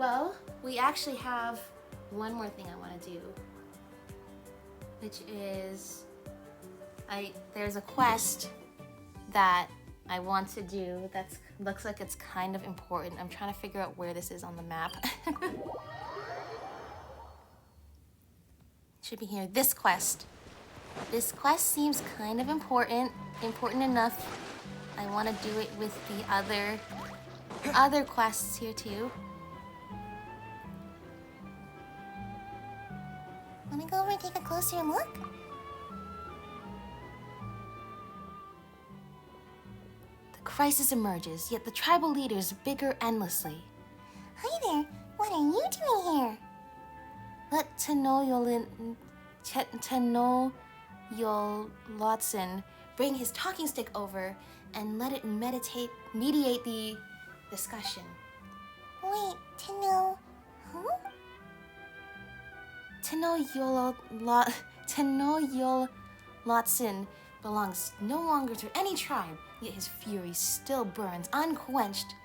Well, we actually have one more thing I want to do, which is there's a quest that I want to do that looks like it's kind of important. I'm trying to figure out where this is on the map. Should be here. This quest. This quest seems kind of important enough. I want to do it with the other quests here too. Let me go over and take a closer look. The crisis emerges, yet the tribal leaders bicker endlessly. Hi there, what are you doing here? Let Tenochtitlan bring his talking stick over and let it mediate the discussion. Wait, who? Tenochtitlan belongs no longer to any tribe, yet his fury still burns unquenched.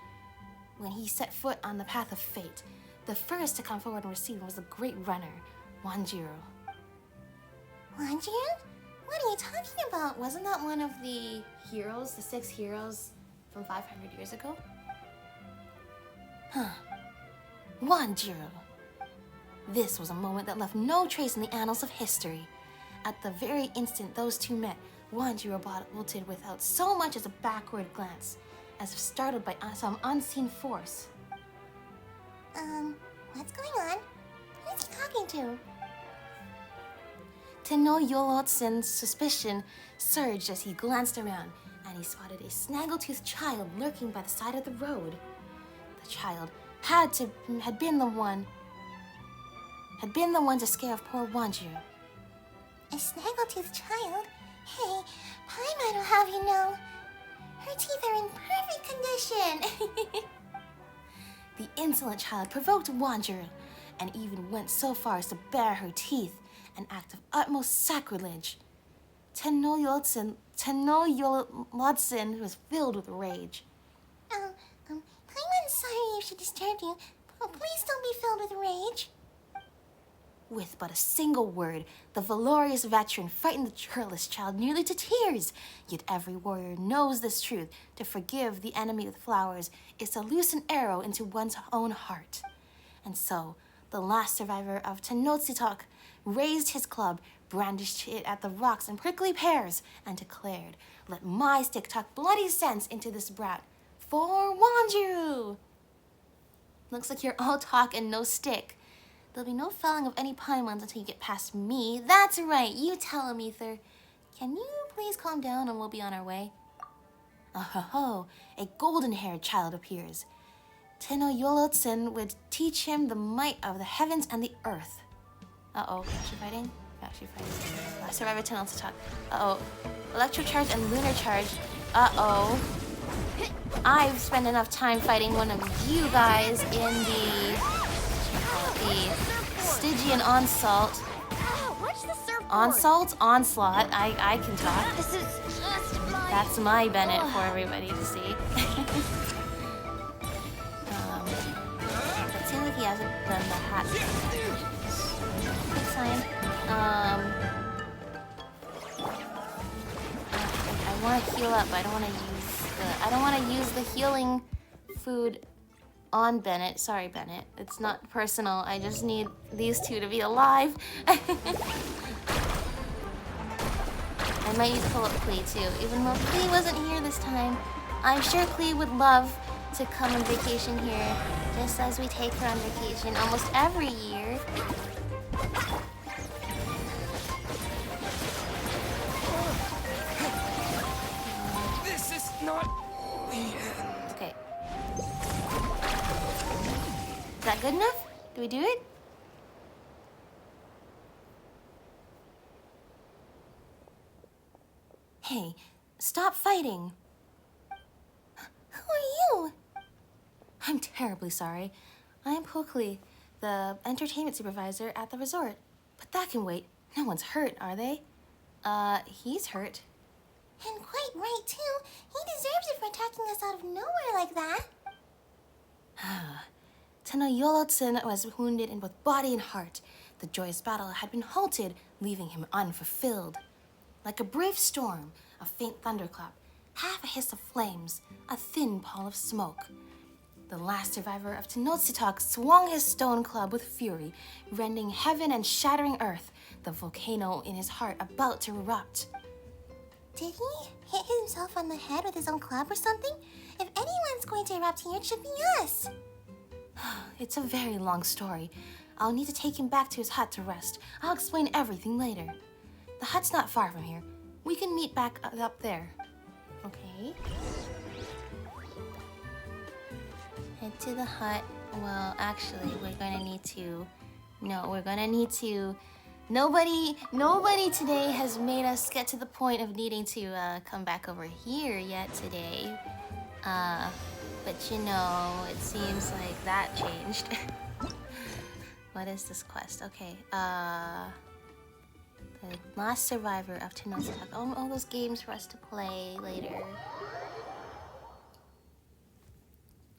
When he set foot on the path of fate, the first to come forward and receive him was the great runner, Wanjiro. Wanjiro? What are you talking about? Wasn't that one of the heroes, the 6 heroes from 500 years ago? Huh. Wanjiro. This was a moment that left no trace in the annals of history. At the very instant those two met, Wanjiro bolted without so much as a backward glance, as if startled by some unseen force. What's going on? Who's he talking to? Tenochtitlan's suspicion surged as he glanced around, and he spotted a snaggletooth child lurking by the side of the road. The child had been the one to scare off poor Wanjiro. A snaggletooth child? Hey, Paimon will have you know, her teeth are in perfect condition. The insolent child provoked Wanjiro, and even went so far as to bare her teeth, an act of utmost sacrilege. Tenochtitlan was filled with rage. Paimon's sorry you should disturb you, but please don't be filled with rage. With but a single word, the valorous veteran frightened the churlish child nearly to tears. Yet every warrior knows this truth. To forgive the enemy with flowers is to loose an arrow into one's own heart. And so, the last survivor of Tenochtitoc raised his club, brandished it at the rocks and prickly pears, and declared, "Let my stick tuck bloody sense into this brat for Wanjiro." Looks like you're all talk and no stick. There'll be no felling of any Paimons until you get past me. That's right, you tell him, Ether. Can you please calm down and we'll be on our way? Oh, a golden-haired child appears. Tenochtitlan would teach him the might of the heavens and the earth. Uh-oh, is she fighting? Yeah, she's fighting. Survivor Tenochtitoc. Uh-oh. Electrocharge and lunar charge. Uh-oh. I've spent enough time fighting one of you guys in the Stygian Onslaught. Onslaught? I can talk. That's my Bennett for everybody to see. It seems like he hasn't done the hat. Good sign. I want to heal up, but I don't want to use the healing food on Bennett. Sorry, Bennett. It's not personal. I just need these two to be alive. I might need to pull up Klee too, even though Klee wasn't here this time. I'm sure Klee would love to come on vacation here, just as we take her on vacation almost every year. This is not the end. Okay. Is that good enough? Do we do it? Hey, stop fighting. Who are you? I'm terribly sorry. I am Pokli, the entertainment supervisor at the resort. But that can wait. No one's hurt, are they? He's hurt. And quite right, too. He deserves it for attacking us out of nowhere like that. Tenochtitlan was wounded in both body and heart. The joyous battle had been halted, leaving him unfulfilled. Like a brave storm, a faint thunderclap, half a hiss of flames, a thin pall of smoke. The last survivor of Tenochtitoc swung his stone club with fury, rending heaven and shattering earth, the volcano in his heart about to erupt. Did he hit himself on the head with his own club or something? If anyone's going to erupt here, it should be us. It's a very long story. I'll need to take him back to his hut to rest. I'll explain everything later. The hut's not far from here. We can meet back up there. Okay. Head to the hut. Well, actually, we're gonna need to... No, we're gonna need to... Nobody today has made us get to the point of needing to come back over here yet today. But you know, it seems like that changed. What is this quest? Okay, the last survivor of Tenochtitoc. All those games for us to play later.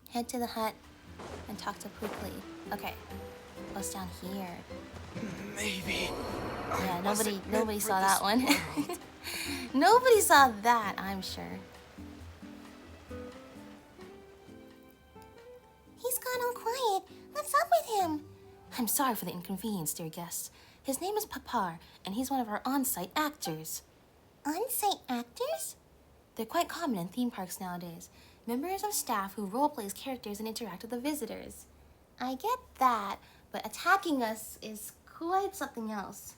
Head to the hut and talk to Pukli. Okay, what's down here? Maybe. Yeah, nobody saw that one. Nobody saw that, I'm sure. He's gone all quiet. What's up with him? I'm sorry for the inconvenience, dear guests. His name is Papar, and he's one of our on-site actors. On-site actors? They're quite common in theme parks nowadays. Members of staff who role-play as characters and interact with the visitors. I get that, but attacking us is quite something else.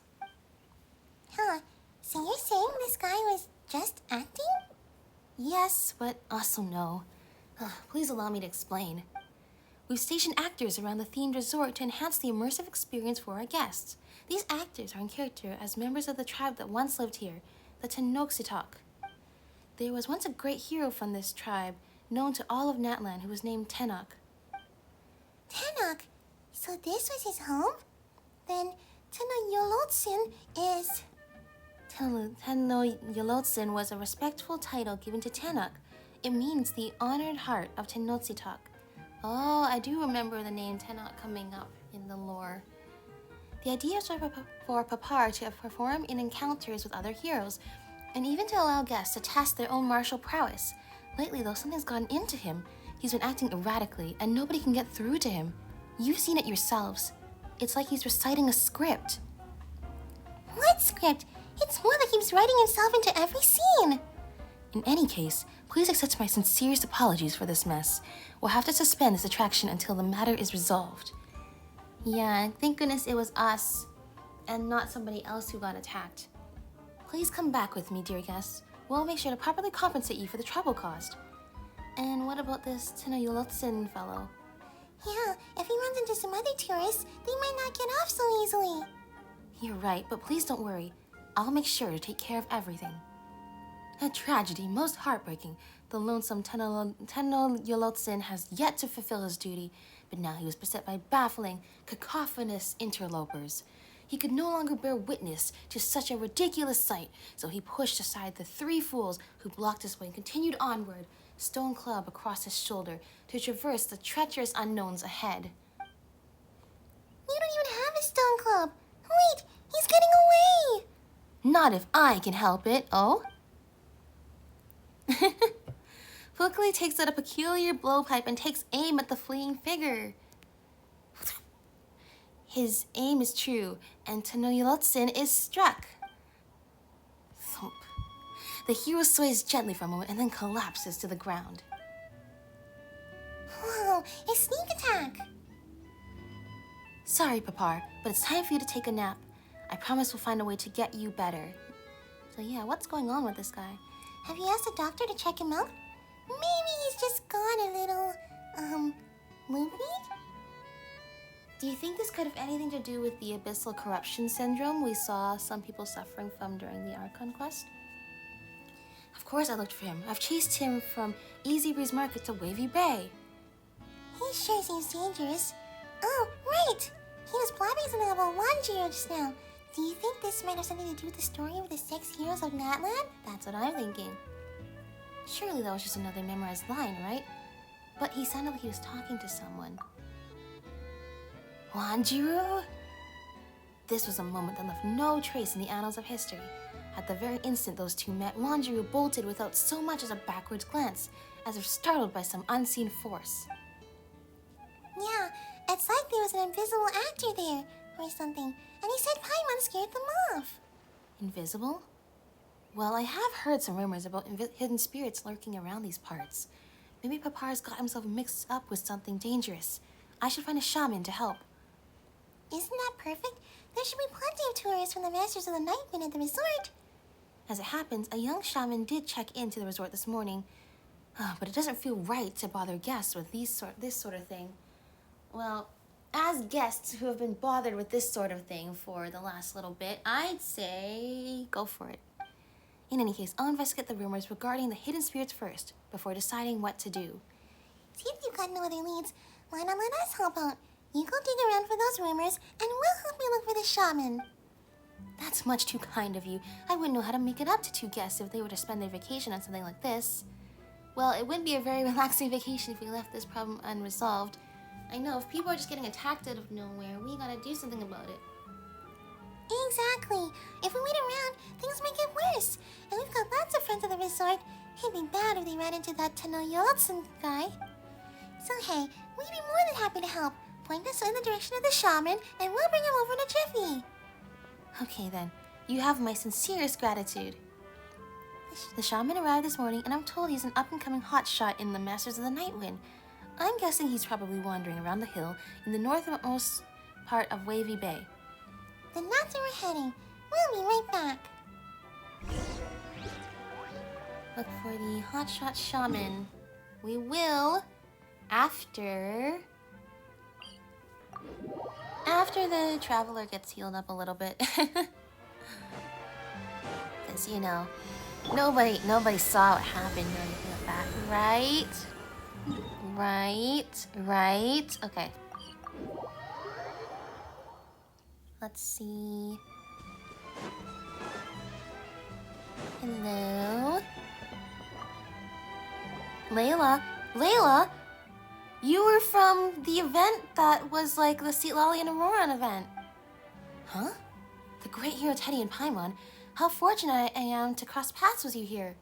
Huh. So you're saying this guy was just acting? Yes, but also no. Please allow me to explain. We've stationed actors around the themed resort to enhance the immersive experience for our guests. These actors are in character as members of the tribe that once lived here, the Tenochtzitoc. There was once a great hero from this tribe, known to all of Natlan, who was named Tenoch. Tenoch? So this was his home? Then Tenochtitlan is... Tenochtitlan was a respectful title given to Tenoch. It means the honored heart of Tenochtitoc. Oh, I do remember the name Tenoch coming up in the lore. The idea is for Papar to perform in encounters with other heroes, and even to allow guests to test their own martial prowess. Lately, though, something's gotten into him. He's been acting erratically, and nobody can get through to him. You've seen it yourselves. It's like he's reciting a script. What script? It's more like he's writing himself into every scene. In any case, please accept my sincerest apologies for this mess. We'll have to suspend this attraction until the matter is resolved. Yeah, thank goodness it was us, and not somebody else who got attacked. Please come back with me, dear guests. We'll make sure to properly compensate you for the trouble caused. And what about this Tenochtitlan fellow? Yeah, if he runs into some other tourists, they might not get off so easily. You're right, but please don't worry. I'll make sure to take care of everything. A tragedy, most heartbreaking. The lonesome Tenochtitlan has yet to fulfill his duty, but now he was beset by baffling, cacophonous interlopers. He could no longer bear witness to such a ridiculous sight, so he pushed aside the three fools who blocked his way and continued onward, stone club across his shoulder, to traverse the treacherous unknowns ahead. You don't even have a stone club. Wait, he's getting away. Not if I can help it, oh? Pukli takes out a peculiar blowpipe and takes aim at the fleeing figure. His aim is true, and Tenochtitlan is struck. Thump. The hero sways gently for a moment and then collapses to the ground. Whoa, a sneak attack. Sorry, Papar, but it's time for you to take a nap. I promise we'll find a way to get you better. So yeah, what's going on with this guy? Have you asked the doctor to check him out? Maybe he's just gone a little, loopy? Do you think this could have anything to do with the abyssal corruption syndrome we saw some people suffering from during the Archon quest? Of course I looked for him. I've chased him from Easybreeze Market to Wavy Bay. He sure seems dangerous. Oh, right! He was blabbing something about Wanjiro just now. Do you think this might have something to do with the story of the 6 heroes of Natlan? That's what I'm thinking. Surely that was just another memorized line, right? But he sounded like he was talking to someone. Wanjiru? This was a moment that left no trace in the annals of history. At the very instant those two met, Wanjiru bolted without so much as a backwards glance, as if startled by some unseen force. Yeah, it's like there was an invisible actor there, or something, and he said Paimon scared them off. Invisible? Well, I have heard some rumors about hidden spirits lurking around these parts. Maybe Papar's got himself mixed up with something dangerous. I should find a shaman to help. Isn't that perfect? There should be plenty of tourists from the Masters of the Night Wind at the resort. As it happens, a young shaman did check into the resort this morning. But it doesn't feel right to bother guests with this sort of thing. Well, as guests who have been bothered with this sort of thing for the last little bit, I'd say go for it. In any case, I'll investigate the rumors regarding the hidden spirits first, before deciding what to do. Since you've got no other leads, why not let us help out? You go dig around for those rumors, and we'll help you look for the shaman. That's much too kind of you. I wouldn't know how to make it up to two guests if they were to spend their vacation on something like this. Well, it wouldn't be a very relaxing vacation if we left this problem unresolved. I know, if people are just getting attacked out of nowhere, we gotta do something about it. Exactly. If we wait around, things might get worse. And we've got lots of friends at the resort. It'd be bad if they ran into that Tenochtzitoc guy. So hey, we'd be more than happy to help. Point us in the direction of the shaman, and we'll bring him over in a jiffy. Okay then, you have my sincerest gratitude. The shaman arrived this morning, and I'm told he's an up-and-coming hotshot in the Masters of the Night Wind. I'm guessing he's probably wandering around the hill in the northernmost part of Wavy Bay. Then that's where we're heading. We'll be right back. Look for the hotshot shaman. We will after the traveler gets healed up a little bit. Because, you know, nobody saw what happened or anything like that. Right. Okay. Let's see. Hello? Layla? You were from the event that was like the Citlali and Auroran event. Huh? The great hero Teddy and Paimon. How fortunate I am to cross paths with you here.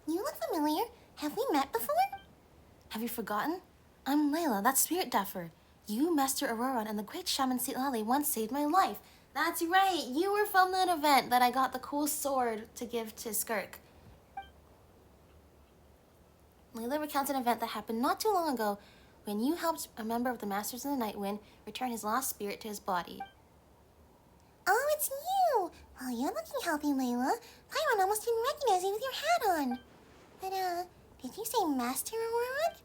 You look familiar. Have we met before? Have you forgotten? I'm Layla, that spirit duffer. You, Master Auroran, and the great shaman Citlali once saved my life. That's right, you were from that event that I got the cool sword to give to Skirk. Layla recounts an event that happened not too long ago when you helped a member of the Masters of the Night Wind return his lost spirit to his body. Oh, it's you! Well, you're looking healthy, Layla. Paimon almost didn't recognize you with your hat on. But, did you say Master Auroran?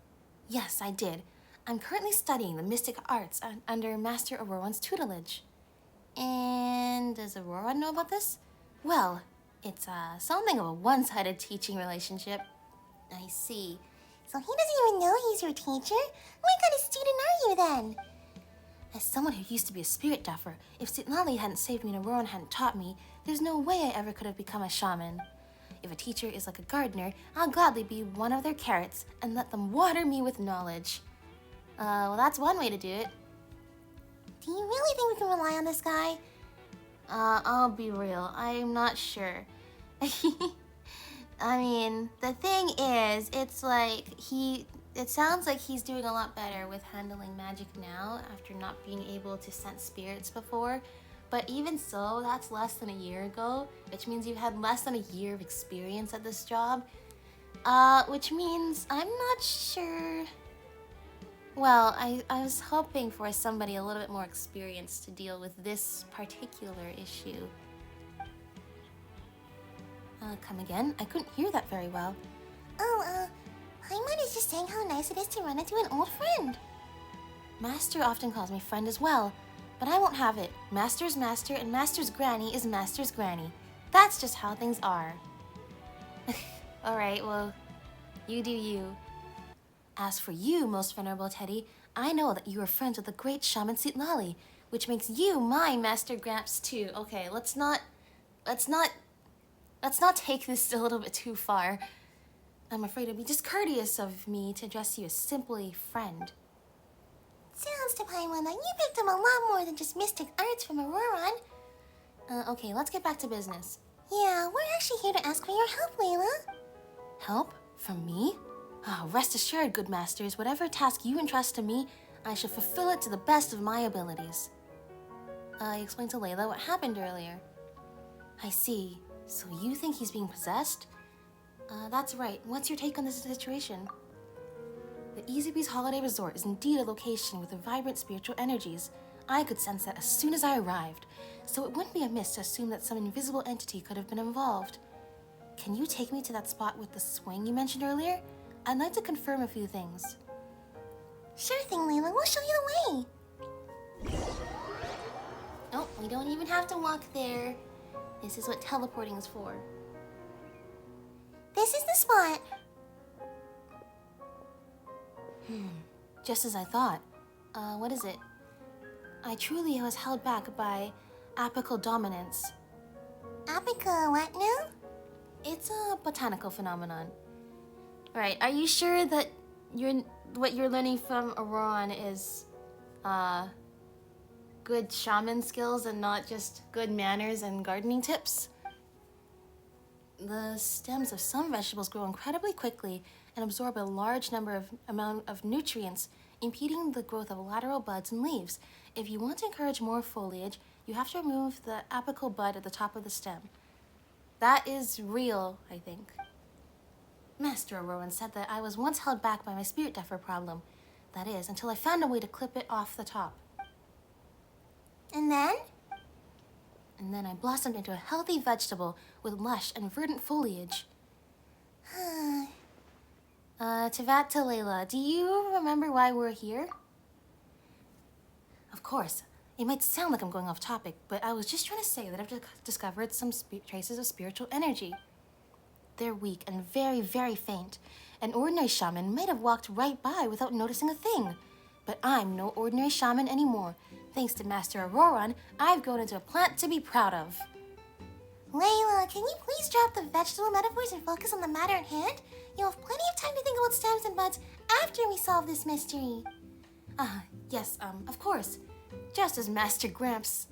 Yes, I did. I'm currently studying the mystic arts under Master Auroran's tutelage. And does Auroran know about this? Well, it's something of a one-sided teaching relationship. I see. So he doesn't even know he's your teacher? What kind of student are you then? As someone who used to be a spirit duffer, if Citlali hadn't saved me and Auroran hadn't taught me, there's no way I ever could have become a shaman. If a teacher is like a gardener, I'll gladly be one of their carrots and let them water me with knowledge. Well, that's one way to do it. Do you really think we can rely on this guy? I'll be real. I'm not sure. I mean, the thing is, it sounds like he's doing a lot better with handling magic now after not being able to sense spirits before. But even so, that's less than a year ago, which means you've had less than a year of experience at this job. Which means I'm not sure. Well, I was hoping for somebody a little bit more experienced to deal with this particular issue. Come again? I couldn't hear that very well. Oh, Paimon is just saying how nice it is to run into an old friend. Master often calls me friend as well, but I won't have it. Master's master and Master's granny is Master's granny. That's just how things are. Alright, well, you do you. As for you, most venerable Teddy, I know that you are friends with the great shaman Citlali, which makes you my Master Gramps too. Okay, let's not take this a little bit too far. I'm afraid it'd be discourteous of me to address you as simply friend. Sounds to Paimon that you picked up a lot more than just mystic arts from Auroron. Okay, let's get back to business. Yeah, we're actually here to ask for your help, Layla. Help? From me? Rest assured, good masters, whatever task you entrust to me, I shall fulfill it to the best of my abilities. I explained to Layla what happened earlier. I see. So you think he's being possessed? That's right. What's your take on this situation? The Easybreeze Holiday Resort is indeed a location with vibrant spiritual energies. I could sense that as soon as I arrived, so it wouldn't be amiss to assume that some invisible entity could have been involved. Can you take me to that spot with the swing you mentioned earlier? I'd like to confirm a few things. Sure thing, Layla. We'll show you the way. Oh, we don't even have to walk there. This is what teleporting is for. This is the spot. Just as I thought. What is it? I truly was held back by apical dominance. Apica, what now? It's a botanical phenomenon. Right, are you sure that what you're learning from Auroron is, good shaman skills and not just good manners and gardening tips? The stems of some vegetables grow incredibly quickly and absorb a large amount of nutrients, impeding the growth of lateral buds and leaves. If you want to encourage more foliage, you have to remove the apical bud at the top of the stem. That is real, I think. Master Auroran said that I was once held back by my spirit duffer problem. That is, until I found a way to clip it off the top. And then? And then I blossomed into a healthy vegetable with lush and verdant foliage. Tevat to Layla, do you remember why we're here? Of course. It might sound like I'm going off topic, but I was just trying to say that I've discovered some traces of spiritual energy. They're weak and very, very faint. An ordinary shaman might have walked right by without noticing a thing. But I'm no ordinary shaman anymore. Thanks to Master Auroran, I've grown into a plant to be proud of. Layla, can you please drop the vegetable metaphors and focus on the matter at hand? You'll have plenty of time to think about stems and buds after we solve this mystery. Yes, of course. Just as Master Gramps...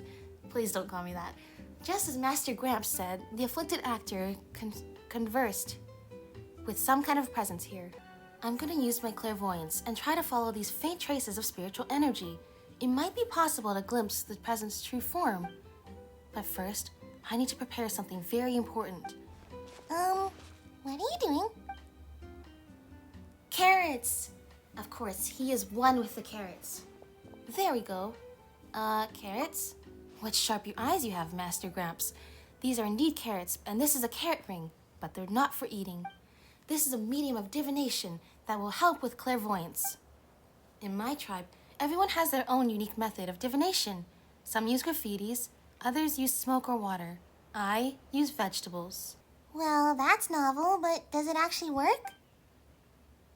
Please don't call me that. Just as Master Gramps said, the afflicted actor conversed with some kind of presence here. I'm gonna use my clairvoyance and try to follow these faint traces of spiritual energy. It might be possible to glimpse the present's true form. But first, I need to prepare something very important. What are you doing? Carrots! Of course, he is one with the carrots. There we go. Carrots? What sharp eyes you have, Master Gramps. These are indeed carrots, and this is a carrot ring, but they're not for eating. This is a medium of divination that will help with clairvoyance. In my tribe, everyone has their own unique method of divination. Some use graffitis, others use smoke or water. I use vegetables. Well, that's novel, but does it actually work?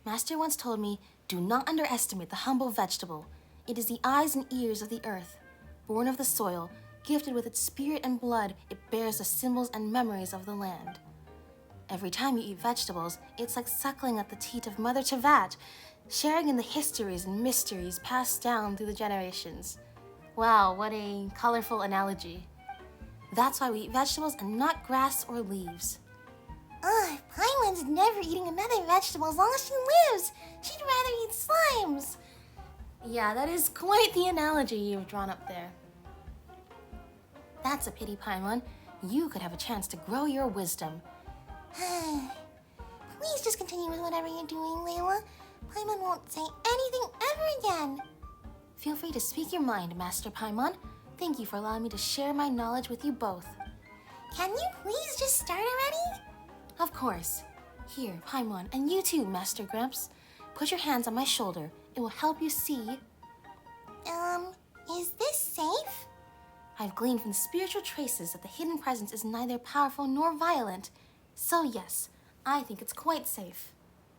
Master once told me, do not underestimate the humble vegetable. It is the eyes and ears of the earth. Born of the soil, gifted with its spirit and blood, it bears the symbols and memories of the land. Every time you eat vegetables, it's like suckling at the teat of Mother Tevat, sharing in the histories and mysteries passed down through the generations. Wow, what a colorful analogy. That's why we eat vegetables and not grass or leaves. Paimon's never eating another vegetable as long as she lives. She'd rather eat slimes. Yeah, that is quite the analogy you've drawn up there. That's a pity, Paimon. You could have a chance to grow your wisdom. Please just continue with whatever you're doing, Layla. Paimon won't say anything ever again. Feel free to speak your mind, Master Paimon. Thank you for allowing me to share my knowledge with you both. Can you please just start already? Of course. Here, Paimon, and you too, Master Gramps. Put your hands on my shoulder. It will help you see. Is this safe? I've gleaned from the spiritual traces that the hidden presence is neither powerful nor violent. So yes, I think it's quite safe.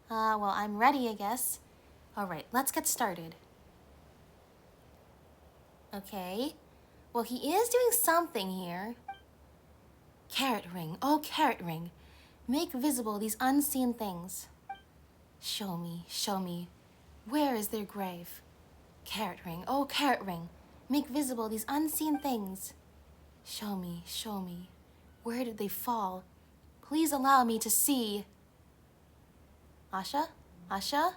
Well, I'm ready, I guess. All right, let's get started. Okay. Well, he is doing something here. Carrot ring, oh carrot ring. Make visible these unseen things. Show me, where is their grave? Carrot ring, oh carrot ring, make visible these unseen things. Show me, where did they fall? Please allow me to see. Asha? Asha?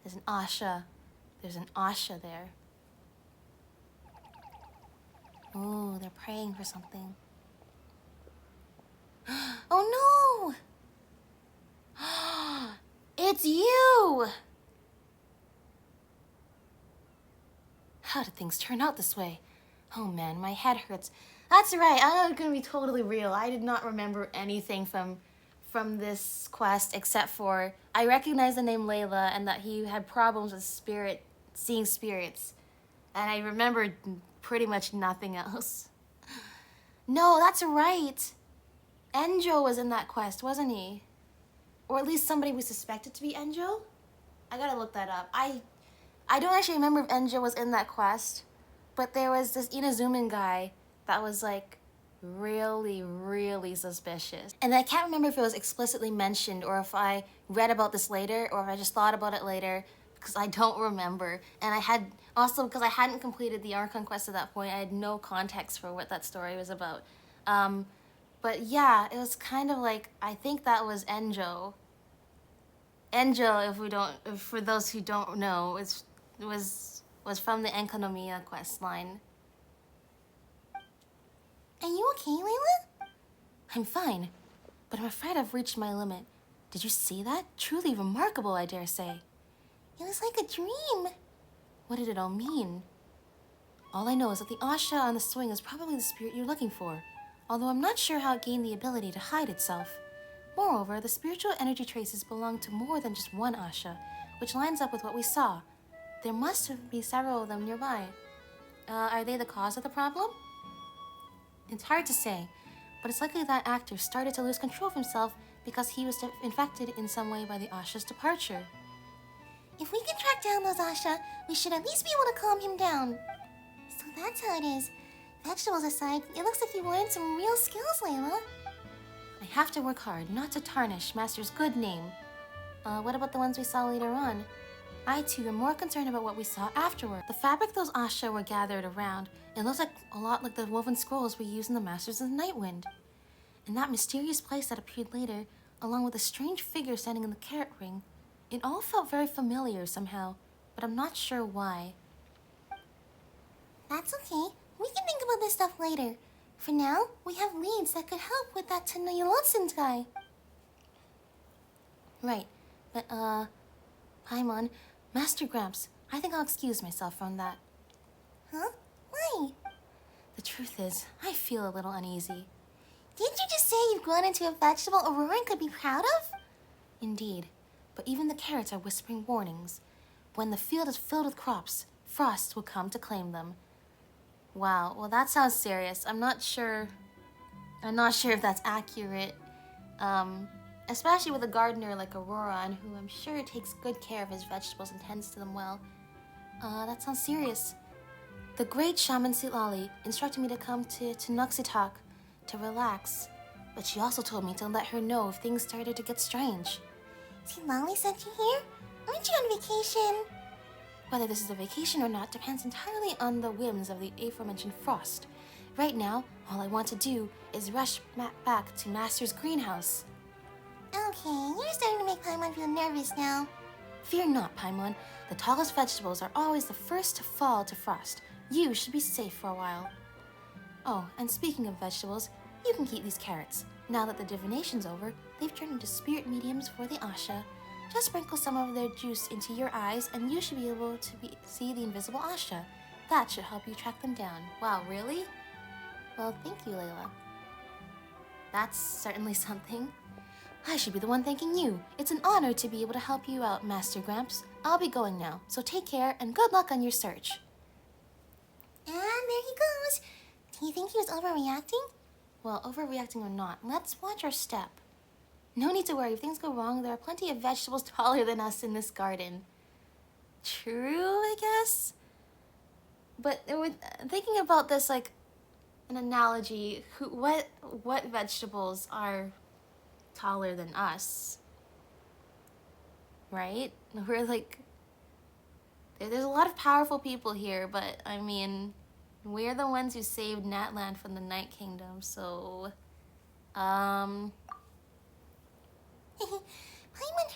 There's an Asha. There's an Asha there. Oh, they're praying for something. Oh no! It's you! How did things turn out this way? Oh man, my head hurts. That's right, I'm gonna be totally real. I did not remember anything from this quest except for I recognized the name Layla and that he had problems with seeing spirits. And I remembered pretty much nothing else. No, that's right. Enjou was in that quest, wasn't he? Or at least somebody we suspected to be Enjou? I gotta look that up. I don't actually remember if Enjou was in that quest, but there was this Inazuman guy that was like really, really suspicious. And I can't remember if it was explicitly mentioned or if I read about this later or if I just thought about it later because I don't remember. And I had, also because I hadn't completed the Archon quest at that point, I had no context for what that story was about. But yeah, it was kind of like, I think that was Enjou. Enjou, for those who don't know, was from the Enkanomiya quest line. Are you okay, Layla? I'm fine, but I'm afraid I've reached my limit. Did you see that? Truly remarkable, I dare say. It was like a dream. What did it all mean? All I know is that the Asha on the swing is probably the spirit you're looking for, although I'm not sure how it gained the ability to hide itself. Moreover, the spiritual energy traces belong to more than just one Asha, which lines up with what we saw. There must be several of them nearby. Are they the cause of the problem? It's hard to say, but it's likely that actor started to lose control of himself because he was infected in some way by the Asha's departure. If we can track down those Asha, we should at least be able to calm him down. So that's how it is. Vegetables aside, it looks like you learned some real skills, Layla. I have to work hard not to tarnish Master's good name. What about the ones we saw later on? I too am more concerned about what we saw afterward. The fabric those Asha were gathered around, it looks like a lot like the woven scrolls we use in the Masters of the Nightwind. And that mysterious place that appeared later, along with a strange figure standing in the carrot ring, it all felt very familiar somehow, but I'm not sure why. That's okay. We can think about this stuff later. For now, we have leads that could help with that Tenochtzitoc guy. Right, but Paimon, Master Gramps, I think I'll excuse myself from that. Huh? Why? The truth is, I feel a little uneasy. Didn't you just say you've grown into a vegetable Auroran could be proud of? Indeed, but even the carrots are whispering warnings. When the field is filled with crops, frost will come to claim them. Wow, well that sounds serious. I'm not sure if that's accurate. Especially with a gardener like Auroran, who I'm sure takes good care of his vegetables and tends to them well. That sounds serious. The great shaman Silali instructed me to come to Tenochtzitoc to relax, but she also told me to let her know if things started to get strange. Silali sent you here? Aren't you on vacation? Whether this is a vacation or not depends entirely on the whims of the aforementioned Frost. Right now, all I want to do is rush back to Master's greenhouse. Okay, you're starting to make Paimon feel nervous now. Fear not, Paimon. The tallest vegetables are always the first to fall to frost. You should be safe for a while. Oh, and speaking of vegetables, you can keep these carrots. Now that the divination's over, they've turned into spirit mediums for the Asha. Just sprinkle some of their juice into your eyes and you should be able to see the invisible Asha. That should help you track them down. Wow, really? Well, thank you, Layla. That's certainly something. I should be the one thanking you. It's an honor to be able to help you out, Master Gramps. I'll be going now, so take care and good luck on your search. And there he goes. Do you think he was overreacting? Well, overreacting or not, let's watch our step. No need to worry. If things go wrong, there are plenty of vegetables taller than us in this garden. True, I guess? But thinking about this like an analogy, what vegetables are taller than us? Right? We're like There's a lot of powerful people here, but I mean, we're the ones who saved Natland from the Night Kingdom, so... Paimon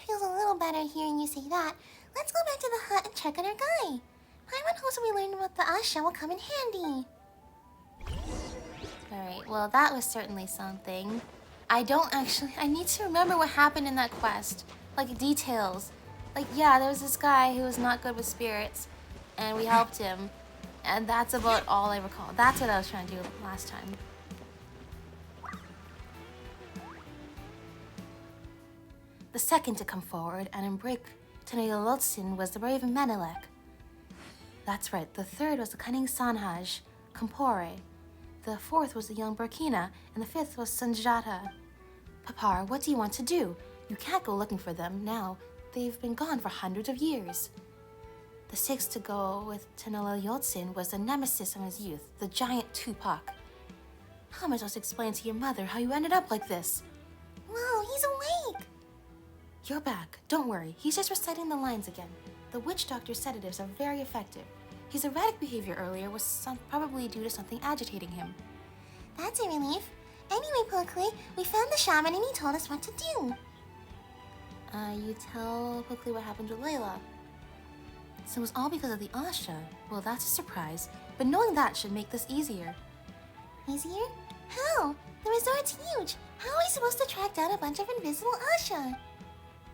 feels a little better hearing you say that. Let's go back to the hut and check on our guy. Paimon hopes we learned about the Asha will come in handy. Alright, well that was certainly something. I need to remember what happened in that quest. Like, details. Like, yeah, there was this guy who was not good with spirits, and we helped him. And that's about all I recall. That's what I was trying to do last time. The second to come forward and embrace Tenochtzitoc was the brave Menelek. That's right, the third was the cunning Sanhaj, Compore. The fourth was the young Burkina, and the fifth was Sanjata. Papar, what do you want to do? You can't go looking for them now. They've been gone for hundreds of years. The sixth to go with Tenochtzitoc was the nemesis of his youth, the giant Tupac. How am I supposed to explain to your mother how you ended up like this? Whoa, he's awake! You're back. Don't worry. He's just reciting the lines again. The witch doctor's sedatives are very effective. His erratic behavior earlier was probably due to something agitating him. That's a relief. Anyway, Pokely, we found the shaman and he told us what to do. You tell Pokely what happened with Layla. So it was all because of the Asha. Well, that's a surprise. But knowing that should make this easier. Easier? How? The resort's huge. How are we supposed to track down a bunch of invisible Asha?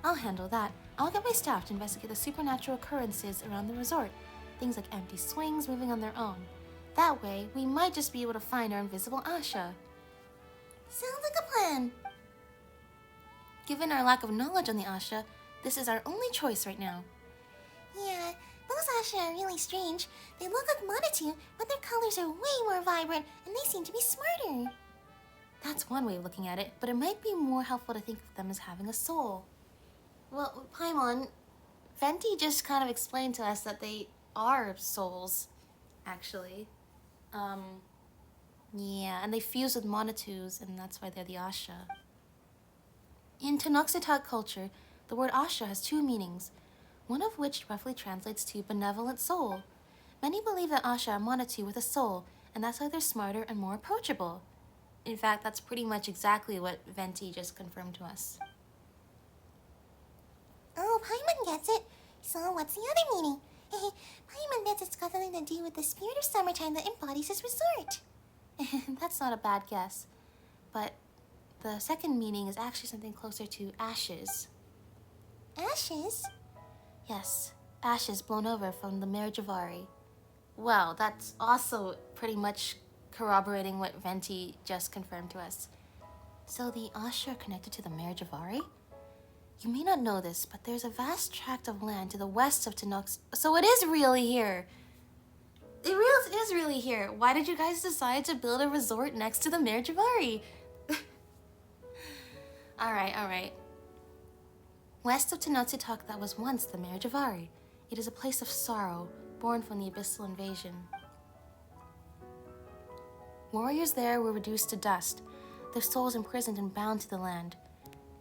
I'll handle that. I'll get my staff to investigate the supernatural occurrences around the resort. Things like empty swings moving on their own. That way, we might just be able to find our invisible Asha. Sounds like a plan. Given our lack of knowledge on the Asha, this is our only choice right now. Yeah, those Asha are really strange. They look like Monatu, but their colors are way more vibrant, and they seem to be smarter. That's one way of looking at it, but it might be more helpful to think of them as having a soul. Well, Paimon, Venti just kind of explained to us that they are souls, actually. Yeah, and they fuse with Monatus, and that's why they're the Asha. In Tenochtzitoc culture, the word Asha has two meanings, one of which roughly translates to benevolent soul. Many believe that Asha are Monatu with a soul, and that's why they're smarter and more approachable. In fact, that's pretty much exactly what Venti just confirmed to us. Oh, Paimon gets it. So what's the other meaning? Paimon bets it's got something to do with the spirit of summertime that embodies his resort. That's not a bad guess. But the second meaning is actually something closer to ashes. Ashes? Yes, ashes blown over from the Merijavari. Well, that's also pretty much corroborating what Venti just confirmed to us. So the Asha are connected to the Merijavari? You may not know this, but there's a vast tract of land to the west of Tenochtitlan. So it is really here. It is really here. Why did you guys decide to build a resort next to the Merijavari? Alright. West of Tenochtitlan that was once the Merijavari. It is a place of sorrow, born from the abyssal invasion. Warriors there were reduced to dust, their souls imprisoned and bound to the land.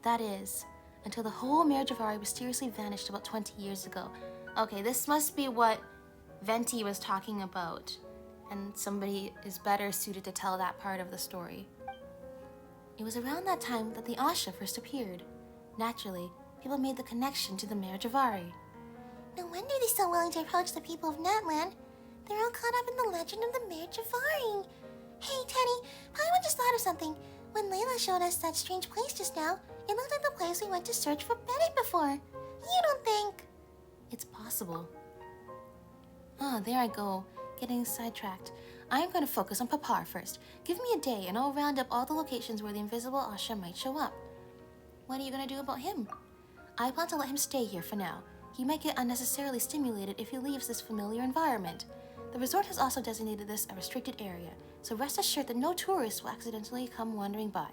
That is, until the whole Merijavari mysteriously vanished about 20 years ago. Okay, this must be what Venti was talking about, and somebody is better suited to tell that part of the story. It was around that time that the Asha first appeared. Naturally, people made the connection to the Merijavari. No wonder they're so willing to approach the people of Natland. They're all caught up in the legend of the Merijavari. Hey, Teddy, Paimon just thought of something. When Layla showed us that strange place just now, it looked like the place we went to search for Bennett before. You don't think? It's possible. Ah, there I go, getting sidetracked. I'm going to focus on Papar first. Give me a day and I'll round up all the locations where the invisible Asha might show up. What are you going to do about him? I plan to let him stay here for now. He might get unnecessarily stimulated if he leaves this familiar environment. The resort has also designated this a restricted area, so rest assured that no tourists will accidentally come wandering by.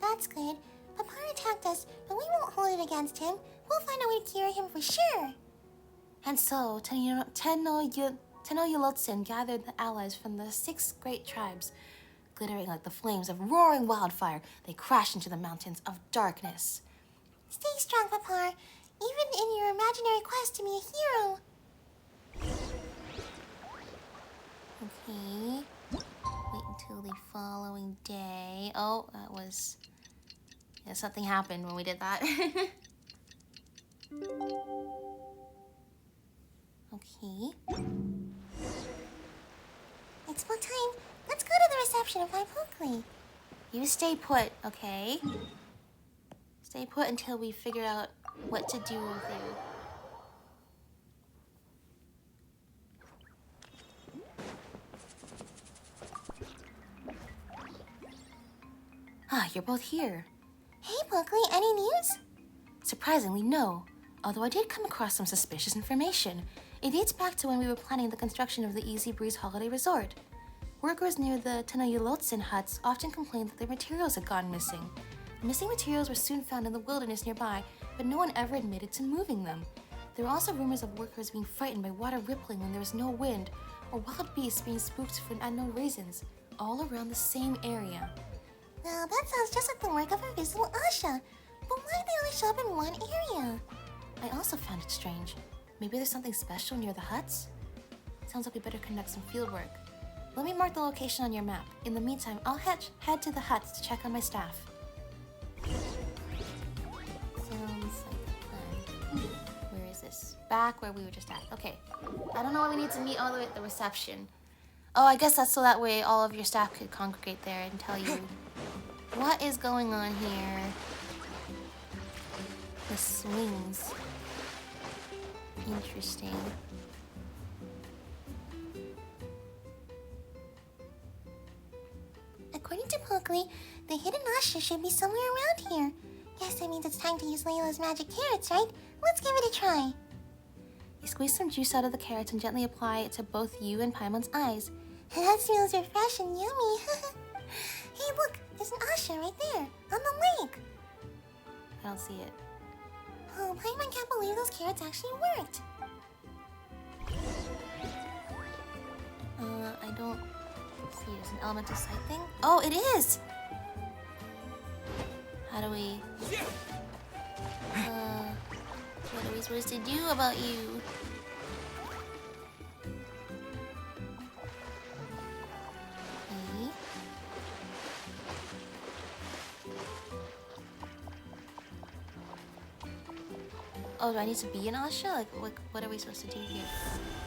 That's good. Papar attacked us, but we won't hold it against him. We'll find a way to cure him for sure. And so, Tenochtitlan gathered the allies from the 6 great tribes. Glittering like the flames of roaring wildfire, they crashed into the mountains of darkness. Stay strong, Papar. Even in your imaginary quest to be a hero. Okay. Wait until the following day. Oh, that was... Yeah, something happened when we did that. Okay. It's about time. Let's go to the reception and find Pokely. You stay put, okay? Stay put until we figure out what to do with you. Ah, you're both here. Hey, Pokely, any news? Surprisingly, no. Although I did come across some suspicious information. It dates back to when we were planning the construction of the Easybreeze holiday resort. Workers near the Tenochtzitoc huts often complained that their materials had gone missing. The missing materials were soon found in the wilderness nearby, but no one ever admitted to moving them. There were also rumors of workers being frightened by water rippling when there was no wind, or wild beasts being spooked for unknown reasons, all around the same area. Well, that sounds just like the work of Invisible Asha. But why did they only show up in one area? I also found it strange. Maybe there's something special near the huts? Sounds like we better conduct some field work. Let me mark the location on your map. In the meantime, I'll head to the huts to check on my staff. Sounds like a plan. Where is this? Back where we were just at. Okay. I don't know why we need to meet all the way at the reception. Oh, I guess that's so that way all of your staff could congregate there and tell you what is going on here. The swings. Interesting. According to Pokely, the hidden Asha should be somewhere around here. Guess that means it's time to use Layla's magic carrots, right? Let's give it a try. You squeeze some juice out of the carrots and gently apply it to both you and Paimon's eyes. That smells refreshing and yummy. Hey, look, there's an Asha right there, on the lake. I don't see it. Oh, Paimon can't believe those carrots actually worked. I don't see it. It's an elemental sight thing. Oh, it is! How do we... what are we supposed to do about you? Okay. Oh, do I need to be an Asha? Like, what are we supposed to do here?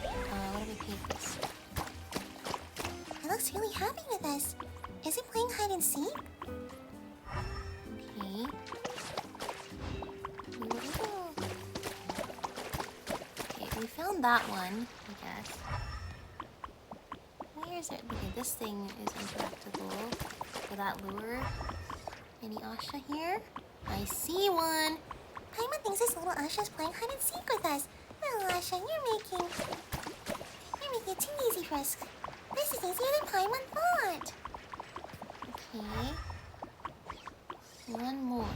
What do we pay for this? It looks really happy with us. Is it playing hide and seek? Okay. Okay, we found that one, I guess. Where is it? Okay, this thing is interactable for that lure. Any Asha here? I see one! Paimon thinks this little Asha's playing hide and seek with us. Little Asha, you're making it too easy for us. This is easier than Paimon thought. Okay. One more.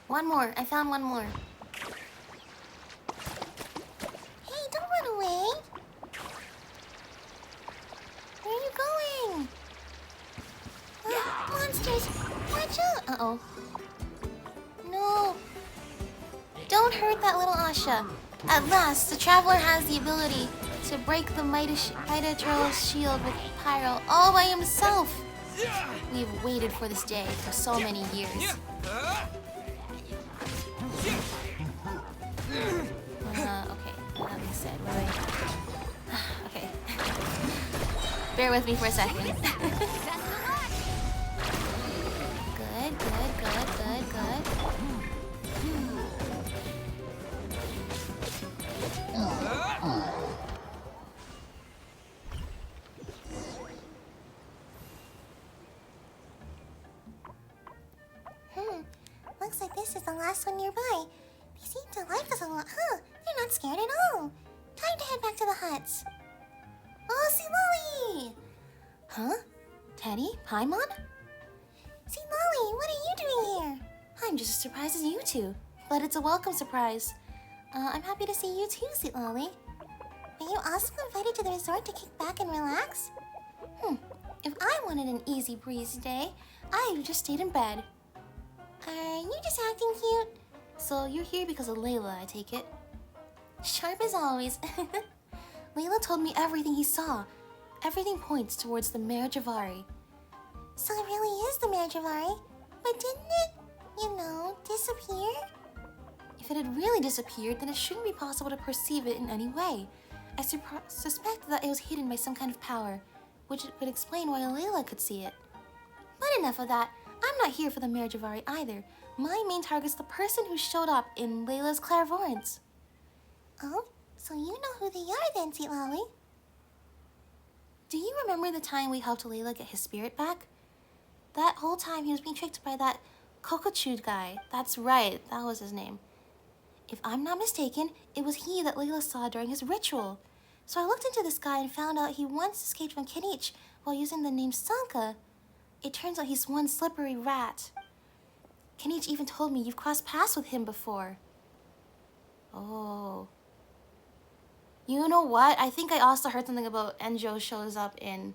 One more. I found one more. Hey, don't run away. Where are you going? Monsters, watch out. Uh-oh. No. Don't hurt that little Asha. At last, the Traveler has the ability to break the Mighty-Turtle's shield with pyro all by himself. We've waited for this day for so many years. Okay, that being said, okay. Bear with me for a second. Good. Looks like this is the last one nearby. They seem to like us a lot, huh? They're not scared at all. Time to head back to the huts. Oh, see Lolly! Huh? Teddy? Paimon? See Lolly, what are you doing here? I'm just as surprised as you two. But it's a welcome surprise. I'm happy to see you too, Sweet Lolly. Were you also invited to the resort to kick back and relax? If I wanted an easy breeze day, I would just stayed in bed. Are you just acting cute? So you're here because of Layla, I take it? Sharp as always. Layla told me everything he saw. Everything points towards the marriage of Ari. So it really is the marriage of Ari? But didn't it, disappear? If it had really disappeared, then it shouldn't be possible to perceive it in any way. I suspect that it was hidden by some kind of power, which would explain why Layla could see it. But enough of that. I'm not here for the marriage of Ari either. My main target's the person who showed up in Layla's clairvoyance. Oh, so you know who they are then, Sweet Lolly. Do you remember the time we helped Layla get his spirit back? That whole time he was being tricked by that Cocochude guy. That's right, that was his name. If I'm not mistaken, it was he that Layla saw during his ritual. So I looked into this guy and found out he once escaped from Kinich while using the name Sanka. It turns out he's one slippery rat. Kinich even told me you've crossed paths with him before. Oh. You know what? I think I also heard something about Enjou shows up in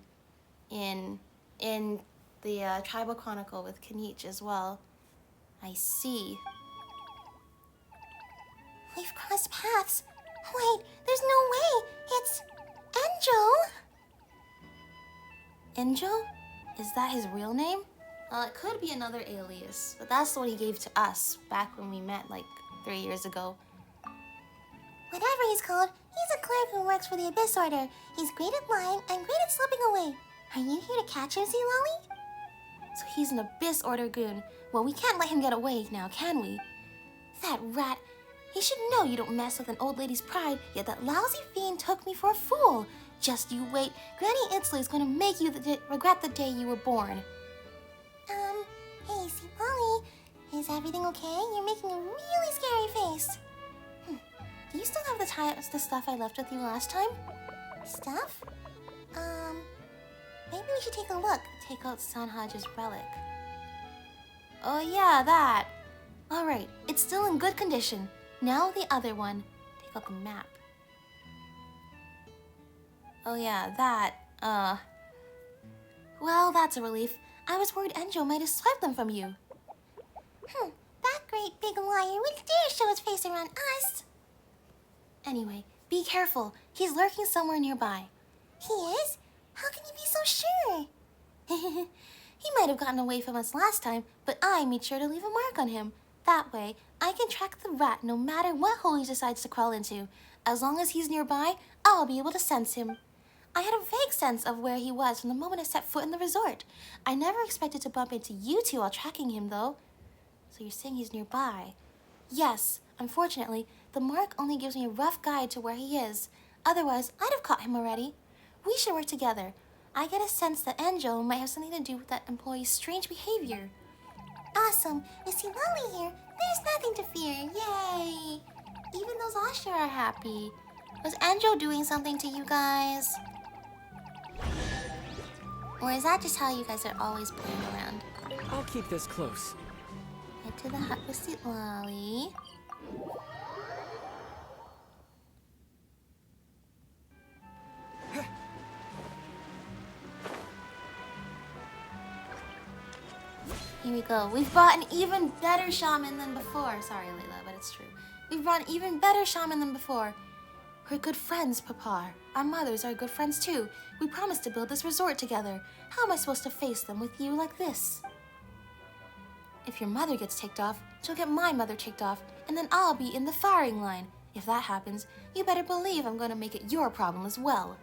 the Tribal Chronicle with Kinich as well. I see. We've crossed paths. Wait, there's no way. It's Enjou. Enjou? Is that his real name? Well, it could be another alias, but that's what he gave to us back when we met like 3 years ago. Whatever he's called, he's a cleric who works for the Abyss Order. He's great at lying and great at slipping away. Are you here to catch him, Sea Lolly? So he's an Abyss Order goon. Well, we can't let him get away now, can we? That rat. He should know you don't mess with an old lady's pride, yet that lousy fiend took me for a fool. Just you wait. Granny Itzler is going to make you regret the day you were born. Hey, Sea Lolly. Is everything okay? You're making a really scary face. Do you still have the stuff I left with you last time? Stuff? Maybe we should take a look. Take out Sanhaja's relic. Oh yeah, that. Alright, it's still in good condition. Now the other one. Take out the map. Oh yeah, that. Well, that's a relief. I was worried Enjou might have swiped them from you. That great big liar would dare show his face around us. Anyway, be careful. He's lurking somewhere nearby. He is? How can you be so sure? He might have gotten away from us last time, but I made sure to leave a mark on him. That way, I can track the rat no matter what hole he decides to crawl into. As long as he's nearby, I'll be able to sense him. I had a vague sense of where he was from the moment I set foot in the resort. I never expected to bump into you two while tracking him, though. So you're saying he's nearby? Yes, unfortunately, the mark only gives me a rough guide to where he is. Otherwise, I'd have caught him already. We should work together. I get a sense that Enjou might have something to do with that employee's strange behavior. Awesome. With Sea Lolly here, there's nothing to fear. Yay! Even those Asher are happy. Was Enjou doing something to you guys? Or is that just how you guys are always playing around? I'll keep this close. Head to the hut with Sweet Lolly. Here we go. We've brought an even better shaman than before. Sorry, Layla, but it's true. We've brought an even better shaman than before. We're good friends, Papa. Our mothers are good friends too. We promised to build this resort together. How am I supposed to face them with you like this? If your mother gets ticked off, she'll get my mother ticked off, and then I'll be in the firing line. If that happens, you better believe I'm going to make it your problem as well.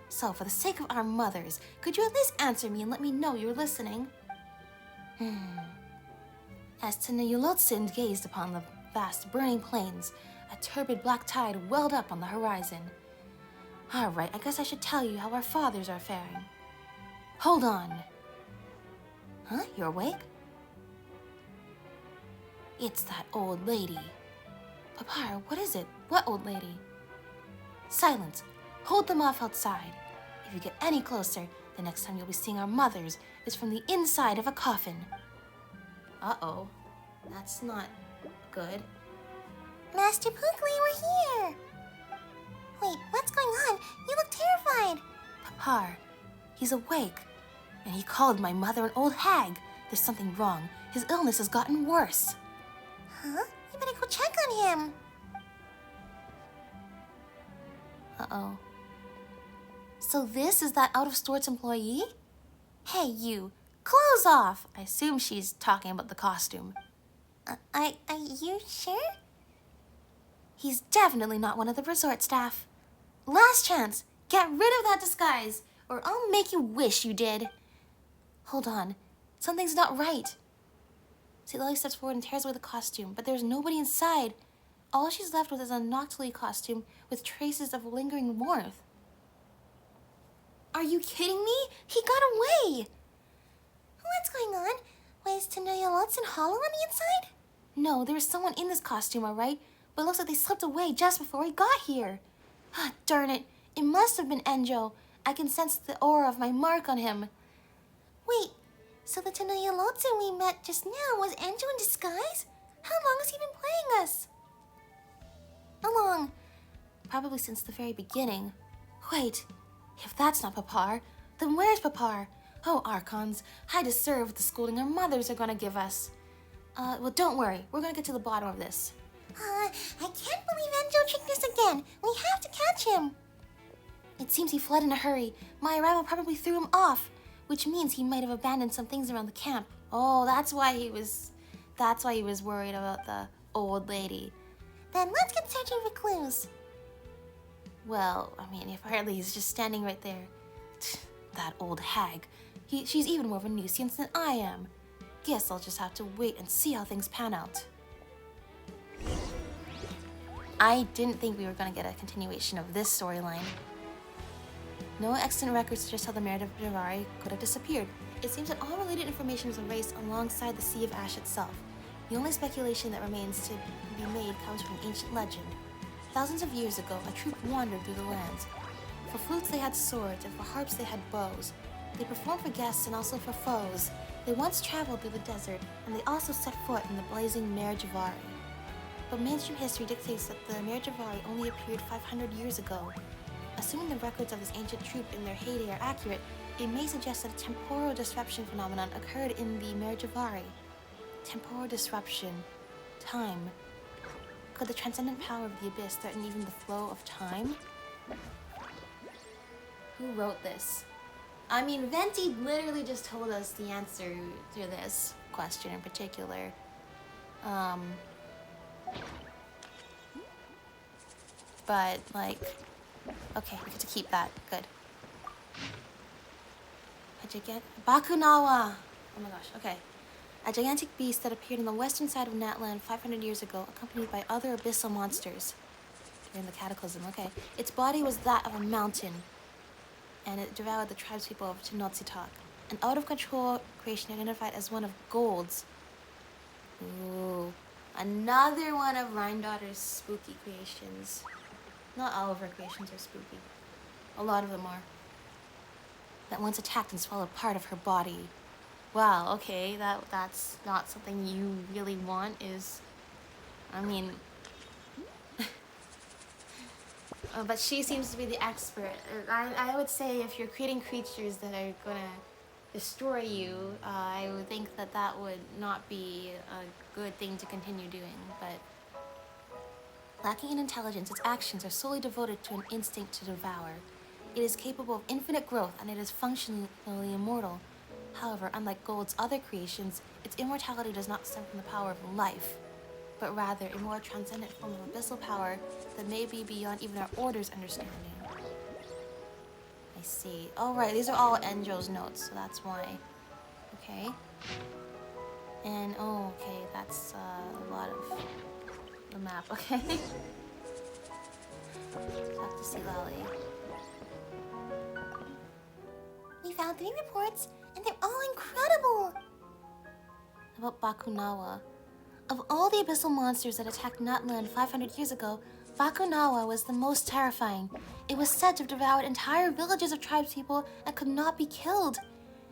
So, for the sake of our mothers, could you at least answer me and let me know you're listening? As Tenochtzitoc gazed upon the vast burning plains, a turbid black tide welled up on the horizon. All right, I guess I should tell you how our fathers are faring. Hold on. Huh? You're awake? It's that old lady. Papa, what is it? What old lady? Silence. Hold them off outside. If you get any closer, the next time you'll be seeing our mothers is from the inside of a coffin. Uh-oh. That's not good. Master Pookley, we're here. Wait, what's going on? You look terrified. Papa, he's awake. And he called my mother an old hag. There's something wrong. His illness has gotten worse. Huh? You better go check on him. Uh-oh. So this is that out-of-sorts employee? Hey, you. Clothes off! I assume she's talking about the costume. Are you sure? He's definitely not one of the resort staff. Last chance. Get rid of that disguise, or I'll make you wish you did. Hold on. Something's not right. See, Lily steps forward and tears away the costume, but there's nobody inside. All she's left with is a Noctili costume with traces of lingering warmth. Are you kidding me? He got away! What's going on? Was Tenochtitoc's hollow on the inside? No, there was someone in this costume, all right? But it looks like they slipped away just before he got here. Ah, darn it. It must have been Enjou. I can sense the aura of my mark on him. Wait, so the Tenochtitoc's we met just now was Enjou in disguise? How long has he been playing us? How long? Probably since the very beginning. Wait, if that's not Papar, then where's Papar? Oh, Archons, I deserve the scolding our mothers are gonna give us. Well, don't worry. We're gonna get to the bottom of this. I can't believe Enjou tricked us again. We have to catch him. It seems he fled in a hurry. My arrival probably threw him off, which means he might have abandoned some things around the camp. Oh, that's why he was worried about the old lady. Then let's get searching for clues. Well, I mean, apparently he's just standing right there. That old hag. She's even more of a nuisance than I am. Guess I'll just have to wait and see how things pan out. I didn't think we were going to get a continuation of this storyline. No extant records suggest how the Mare of Javari could have disappeared. It seems that all related information was erased alongside the Sea of Ash itself. The only speculation that remains to be made comes from ancient legend. Thousands of years ago, a troop wandered through the lands. For flutes they had swords, and for harps they had bows. They performed for guests and also for foes. They once traveled through the desert, and they also set foot in the blazing Mare Javari. But mainstream history dictates that the Mare Javari only appeared 500 years ago. Assuming the records of this ancient troop in their heyday are accurate, it may suggest that a temporal disruption phenomenon occurred in the Mare Javari. Temporal disruption. Time. Could the transcendent power of the abyss threaten even the flow of time? Who wrote this? I mean, Venti literally just told us the answer to this question in particular. But, like, okay, we get to keep that. Good. Bakunawa! Oh my gosh, okay. A gigantic beast that appeared on the western side of Natland 500 years ago, accompanied by other abyssal monsters. During the Cataclysm, okay. Its body was that of a mountain, and it devoured the tribespeople of Tenochtzitoc. An out-of-control creation identified as one of Gold's. Ooh. Another one of Rhindaughter's spooky creations. Not all of her creations are spooky. A lot of them are. That once attacked and swallowed part of her body. Wow, okay, that's not something you really want, is... I mean... but she seems to be the expert. I would say if you're creating creatures that are gonna destroy you, I would think that that would not be a good thing to continue doing, but... Lacking in intelligence, its actions are solely devoted to an instinct to devour. It is capable of infinite growth, and it is functionally immortal. However, unlike Gold's other creations, its immortality does not stem from the power of life, but rather a more transcendent form of abyssal power that may be beyond even our Order's understanding. I see. Oh, right, these are all Enjou's notes, so that's why. Okay. And, oh, okay, that's a lot of the map, okay? Talk to see Lally. We found 3 reports, and they're all incredible. About Bakunawa. Of all the abyssal monsters that attacked Natland 500 years ago, Bakunawa was the most terrifying. It was said to have devoured entire villages of tribespeople and could not be killed.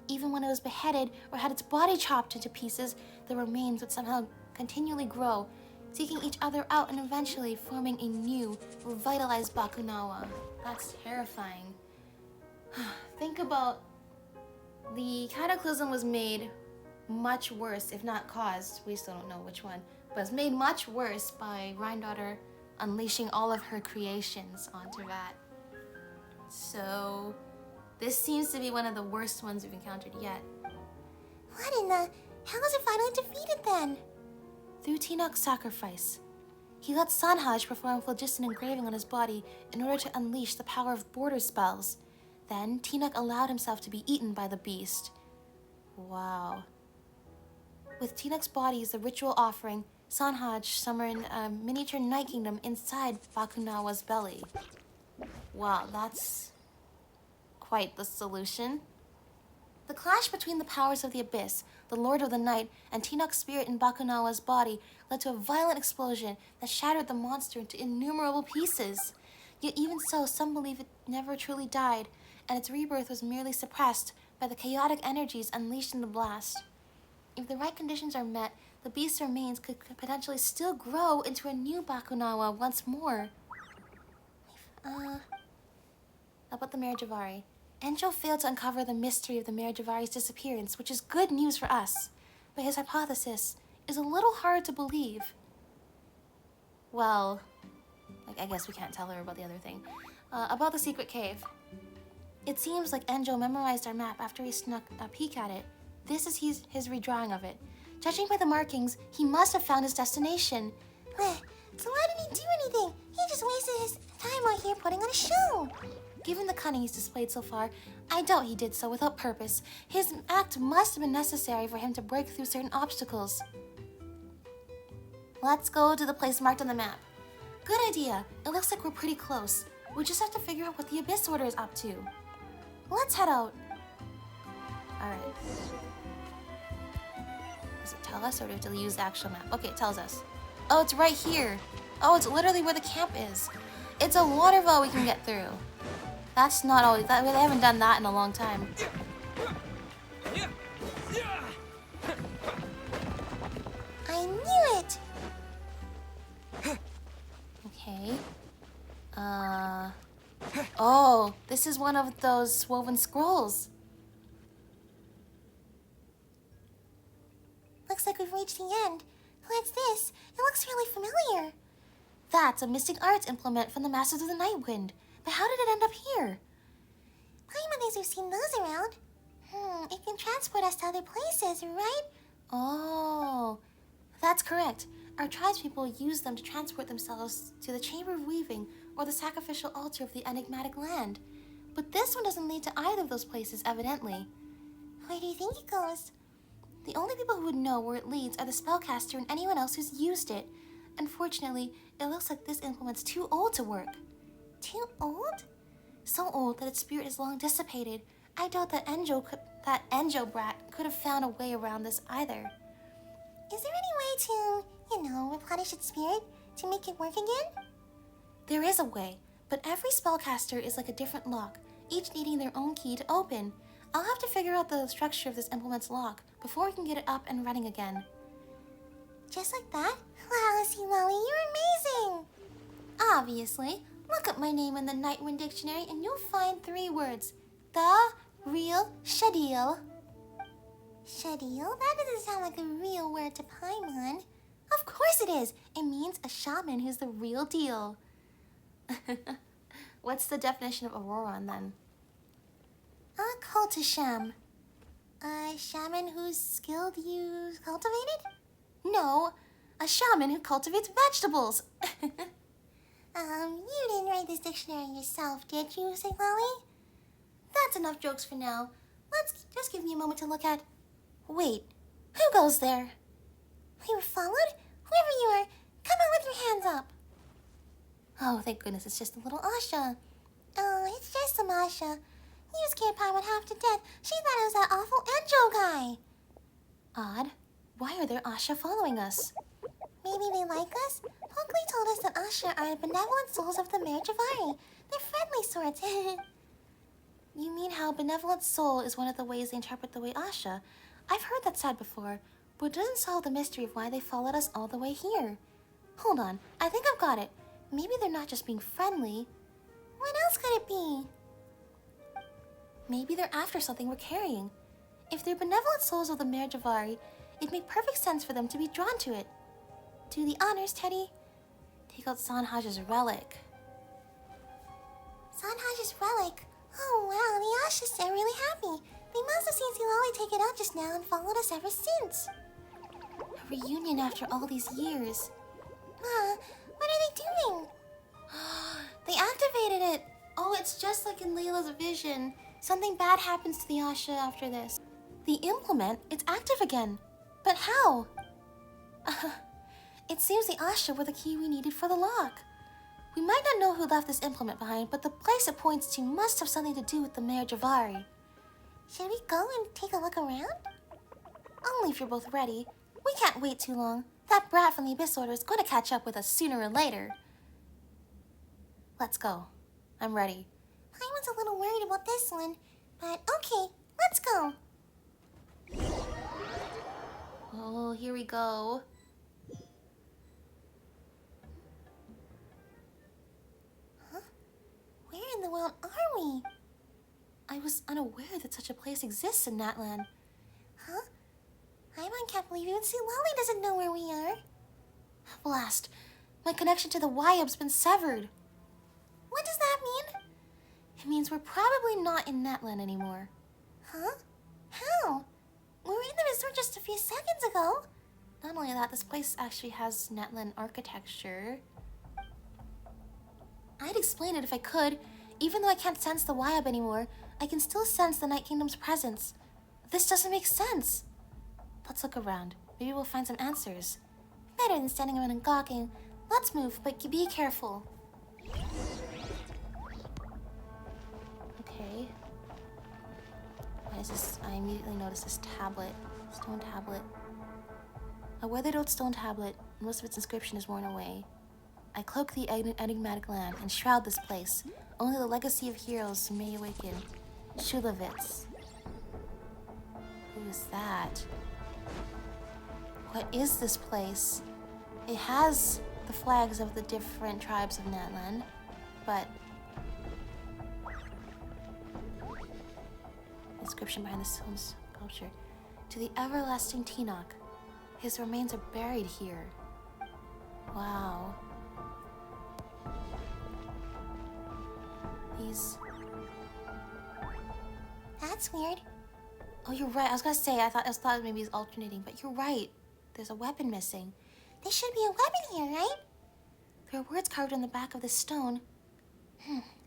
Even when it was beheaded or had its body chopped into pieces, the remains would somehow continually grow, seeking each other out and eventually forming a new, revitalized Bakunawa. That's terrifying. Think about the Cataclysm was made much worse, if not caused, we still don't know which one, but it's made much worse by Rhindaughter unleashing all of her creations onto Rat. So, this seems to be one of the worst ones we've encountered yet. What in the... How was it finally defeated then? Through Tenoch's sacrifice. He let Sanhaj perform phlogiston engraving on his body in order to unleash the power of border spells. Then, Tenoch allowed himself to be eaten by the beast. Wow. With Tenoch's body as the ritual offering, Sanhaj summoned a miniature night kingdom inside Bakunawa's belly. Wow, that's quite the solution. The clash between the powers of the Abyss, the Lord of the Night, and Tenoch's spirit in Bakunawa's body led to a violent explosion that shattered the monster into innumerable pieces. Yet even so, some believe it never truly died, and its rebirth was merely suppressed by the chaotic energies unleashed in the blast. If the right conditions are met, the beast's remains could potentially still grow into a new Bakunawa once more. About the Merijavari. Enjou failed to uncover the mystery of the Merijavari's disappearance, which is good news for us. But his hypothesis is a little hard to believe. Well, I guess we can't tell her about the other thing. About the secret cave. It seems like Enjou memorized our map after he snuck a peek at it. This is his redrawing of it. Judging by the markings, he must have found his destination. So why didn't he do anything? He just wasted his time out here putting on a show. Given the cunning he's displayed so far, I doubt he did so without purpose. His act must have been necessary for him to break through certain obstacles. Let's go to the place marked on the map. Good idea. It looks like we're pretty close. We just have to figure out what the Abyss Order is up to. Let's head out. Alright. Does it tell us or do we have to use the actual map? Okay, it tells us. Oh, it's right here. Oh, it's literally where the camp is. It's a waterfall we can get through. That's not always... they haven't done that in a long time. I knew it! Okay. Oh, this is one of those woven scrolls. Looks like we've reached the end. What's this? It looks really familiar. That's a mystic arts implement from the Masters of the Night Wind. But how did it end up here? Paimon we've seen those around. It can transport us to other places, right? Oh, that's correct. Our tribespeople use them to transport themselves to the Chamber of Weaving or the sacrificial altar of the enigmatic land. But this one doesn't lead to either of those places, evidently. Where do you think it goes? The only people who would know where it leads are the spellcaster and anyone else who's used it. Unfortunately, it looks like this implement's too old to work. Too old? So old that its spirit is long dissipated. I doubt that Enjou brat could have found a way around this either. Is there any way to, replenish its spirit? To make it work again? There is a way, but every spellcaster is like a different lock, each needing their own key to open. I'll have to figure out the structure of this implement's lock before we can get it up and running again. Just like that? Wow, Lolly, you're amazing! Obviously. Look up my name in the Nightwind Dictionary and you'll find 3 words. The real Shadil. Shadil? That doesn't sound like a real word to Paimon. Of course it is. It means a shaman who's the real deal. What's the definition of Auroron then? A cultisham. A shaman whose skill you cultivated? No, a shaman who cultivates vegetables. You didn't write this dictionary yourself, did you, Lolly? That's enough jokes for now. Let's just give me a moment to look at... Wait, who goes there? We were followed? Whoever you are, come out with your hands up. Oh, thank goodness, it's just a little Asha. Oh, it's just some Asha. You scared Paimon half to death. She thought it was that awful Enjou guy. Odd. Why are there Asha following us? Maybe they like us? Pogli told us that Asha are benevolent souls of the Merijavari. They're friendly sorts. You mean how benevolent soul is one of the ways they interpret the way Asha? I've heard that said before, but it doesn't solve the mystery of why they followed us all the way here. Hold on, I think I've got it. Maybe they're not just being friendly. What else could it be? Maybe they're after something we're carrying. If they're benevolent souls of the Merijavari, it'd make perfect sense for them to be drawn to it. Do the honors, Teddy. Take out Sanhaj's relic. Sanhaj's relic. Oh wow, the Ashas are really happy. They must have seen Silali take it out just now and followed us ever since. A reunion after all these years. What are they doing? They activated it! Oh, it's just like in Layla's vision. Something bad happens to the Asha after this. The implement, it's active again. But how? It seems the Asha were the key we needed for the lock. We might not know who left this implement behind, but the place it points to must have something to do with the Mayor Javari. Should we go and take a look around? Only if you're both ready. We can't wait too long. That brat from the Abyss Order is going to catch up with us sooner or later. Let's go. I'm ready. I was a little worried about this one, but okay, let's go. Oh, here we go. Huh? Where in the world are we? I was unaware that such a place exists in Natlan. Huh? Paimon can't believe even Silali doesn't know where we are. Blast. My connection to the Wyob's been severed. What does that mean? It means we're probably not in Natlan anymore. Huh? How? We were in the resort just a few seconds ago. Not only that, this place actually has Natlan architecture. I'd explain it if I could. Even though I can't sense the Wyob anymore, I can still sense the Night Kingdom's presence. This doesn't make sense. Let's look around. Maybe we'll find some answers. Better than standing around and gawking. Let's move, but be careful. Okay. What is this? I immediately noticed this tablet. Stone tablet. A weathered stone tablet. Most of its inscription is worn away. I cloak the enigmatic land and shroud this place. Only the legacy of heroes may awaken. Shulavitz. Who is that? What is this place? It has the flags of the different tribes of Natlan, but inscription behind the stone sculpture. To the everlasting Tenoch. His remains are buried here. Wow. These... That's weird. Oh, you're right. I was gonna say, I thought maybe it's alternating, but you're right. There's a weapon missing. There should be a weapon here, right? There are words carved on the back of this stone.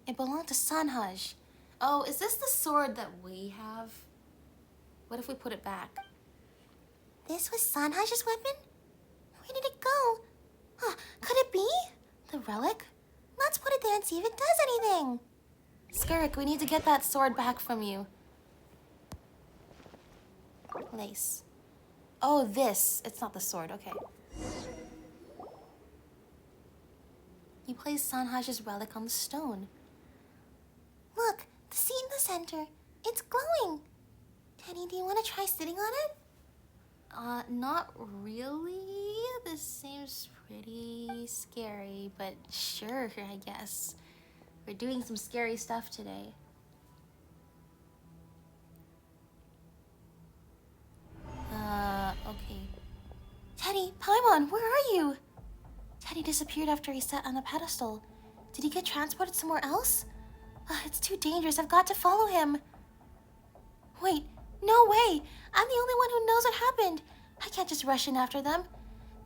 It belonged to Sanhaj. Oh, is this the sword that we have? What if we put it back? This was Sanhaj's weapon? Where did it go? Could it be? The relic? Let's put it there and see if it does anything. Skurk, we need to get that sword back from you. Lace. Oh, this. It's not the sword. Okay. You place Sanhaj's relic on the stone. Look, the seat in the center. It's glowing. Teddy, do you want to try sitting on it? Not really. This seems pretty scary, but sure, I guess. We're doing some scary stuff today. Okay. Teddy, Paimon, where are you? Teddy disappeared after he sat on the pedestal. Did he get transported somewhere else? It's too dangerous. I've got to follow him. Wait, no way. I'm the only one who knows what happened. I can't just rush in after them.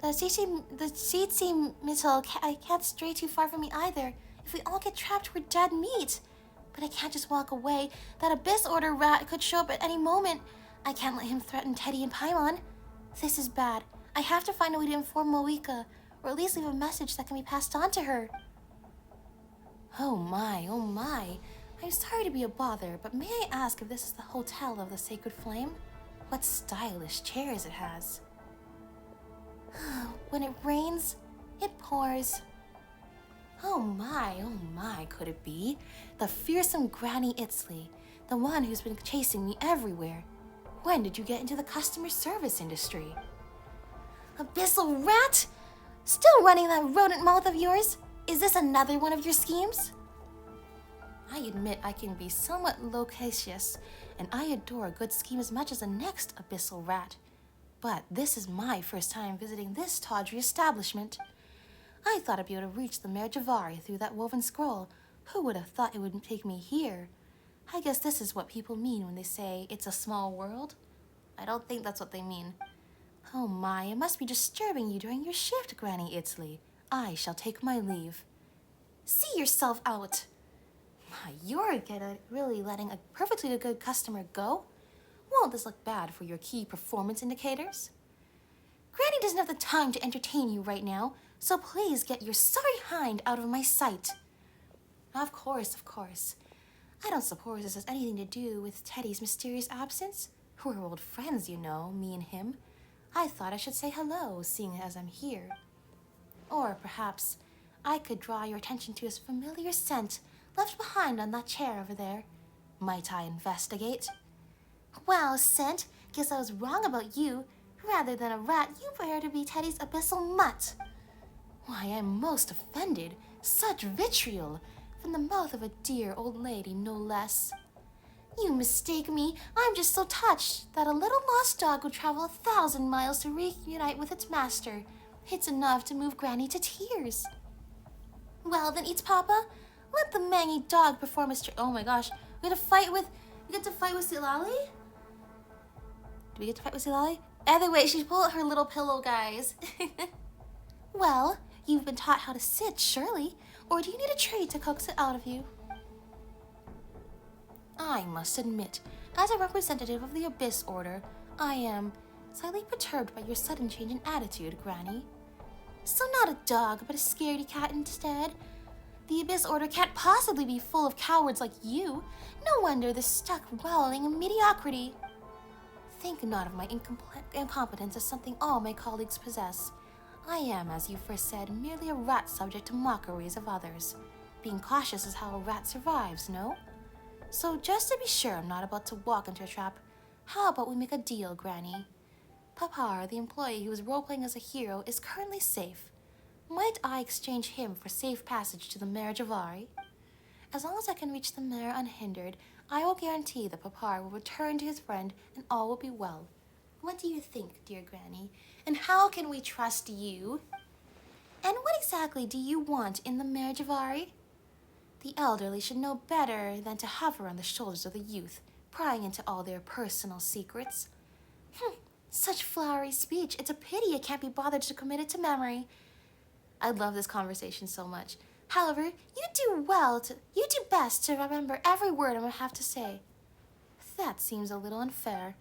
The CC missile, I can't stray too far from me either. If we all get trapped, we're dead meat. But I can't just walk away. That Abyss Order rat could show up at any moment. I can't let him threaten Teddy and Paimon. This is bad. I have to find a way to inform Moika, or at least leave a message that can be passed on to her. Oh my, oh my. I'm sorry to be a bother, but may I ask if this is the Hotel of the Sacred Flame? What stylish chairs it has. When it rains, it pours. Oh my, could it be? The fearsome Granny Itzley, the one who's been chasing me everywhere. When did you get into the customer service industry? Abyssal rat! Still running that rodent mouth of yours? Is this another one of your schemes? I admit I can be somewhat loquacious, and I adore a good scheme as much as the next abyssal rat. But this is my first time visiting this tawdry establishment. I thought I'd be able to reach the Mayor Javari through that woven scroll, Who would have thought it would take me here? I guess this is what people mean when they say it's a small world. I don't think that's what they mean. Oh my, it must be disturbing you during your shift, Granny Italy. I shall take my leave. See yourself out. My, you're really letting a perfectly good customer go? Won't this look bad for your key performance indicators? Granny doesn't have the time to entertain you right now, so please get your sorry hind out of my sight. Of course, of course. I don't suppose this has anything to do with Teddy's mysterious absence. We're old friends, you know, me and him. I thought I should say hello, seeing as I'm here. Or perhaps I could draw your attention to his familiar scent left behind on that chair over there. Might I investigate? Wow, Scent, guess I was wrong about you. Rather than a rat, you appear to be Teddy's abyssal mutt. Why, I'm most offended. Such vitriol. From the mouth of a dear old lady, no less. You mistake me. I'm just so touched that a little lost dog would travel 1,000 miles to reunite with its master. It's enough to move Granny to tears. Well, then, Eats Papa, let the mangy dog perform his oh my gosh. We get to fight with Silali? Do we get to fight with Silali? Either way, she pulled out her little pillow, guys. Well, you've been taught how to sit, surely. Or do you need a treat to coax it out of you? I must admit, as a representative of the Abyss Order, I am slightly perturbed by your sudden change in attitude, Granny. So not a dog, but a scaredy cat instead. The Abyss Order can't possibly be full of cowards like you. No wonder they're stuck wallowing in mediocrity. Think not of my incompetence as something all my colleagues possess. I am, as you first said, merely a rat subject to mockeries of others. Being cautious is how a rat survives, no? So just to be sure I'm not about to walk into a trap, how about we make a deal, Granny? Papa, the employee who is role-playing as a hero, is currently safe. Might I exchange him for safe passage to the Mare Javari? As long as I can reach the mare unhindered, I will guarantee that Papa will return to his friend and all will be well. What do you think, dear Granny? And how can we trust you? And what exactly do you want in the Mare Javari? The elderly should know better than to hover on the shoulders of the youth, prying into all their personal secrets. Such flowery speech. It's a pity I can't be bothered to commit it to memory. I love this conversation so much. However, you do best to remember every word I'm going to have to say. That seems a little unfair.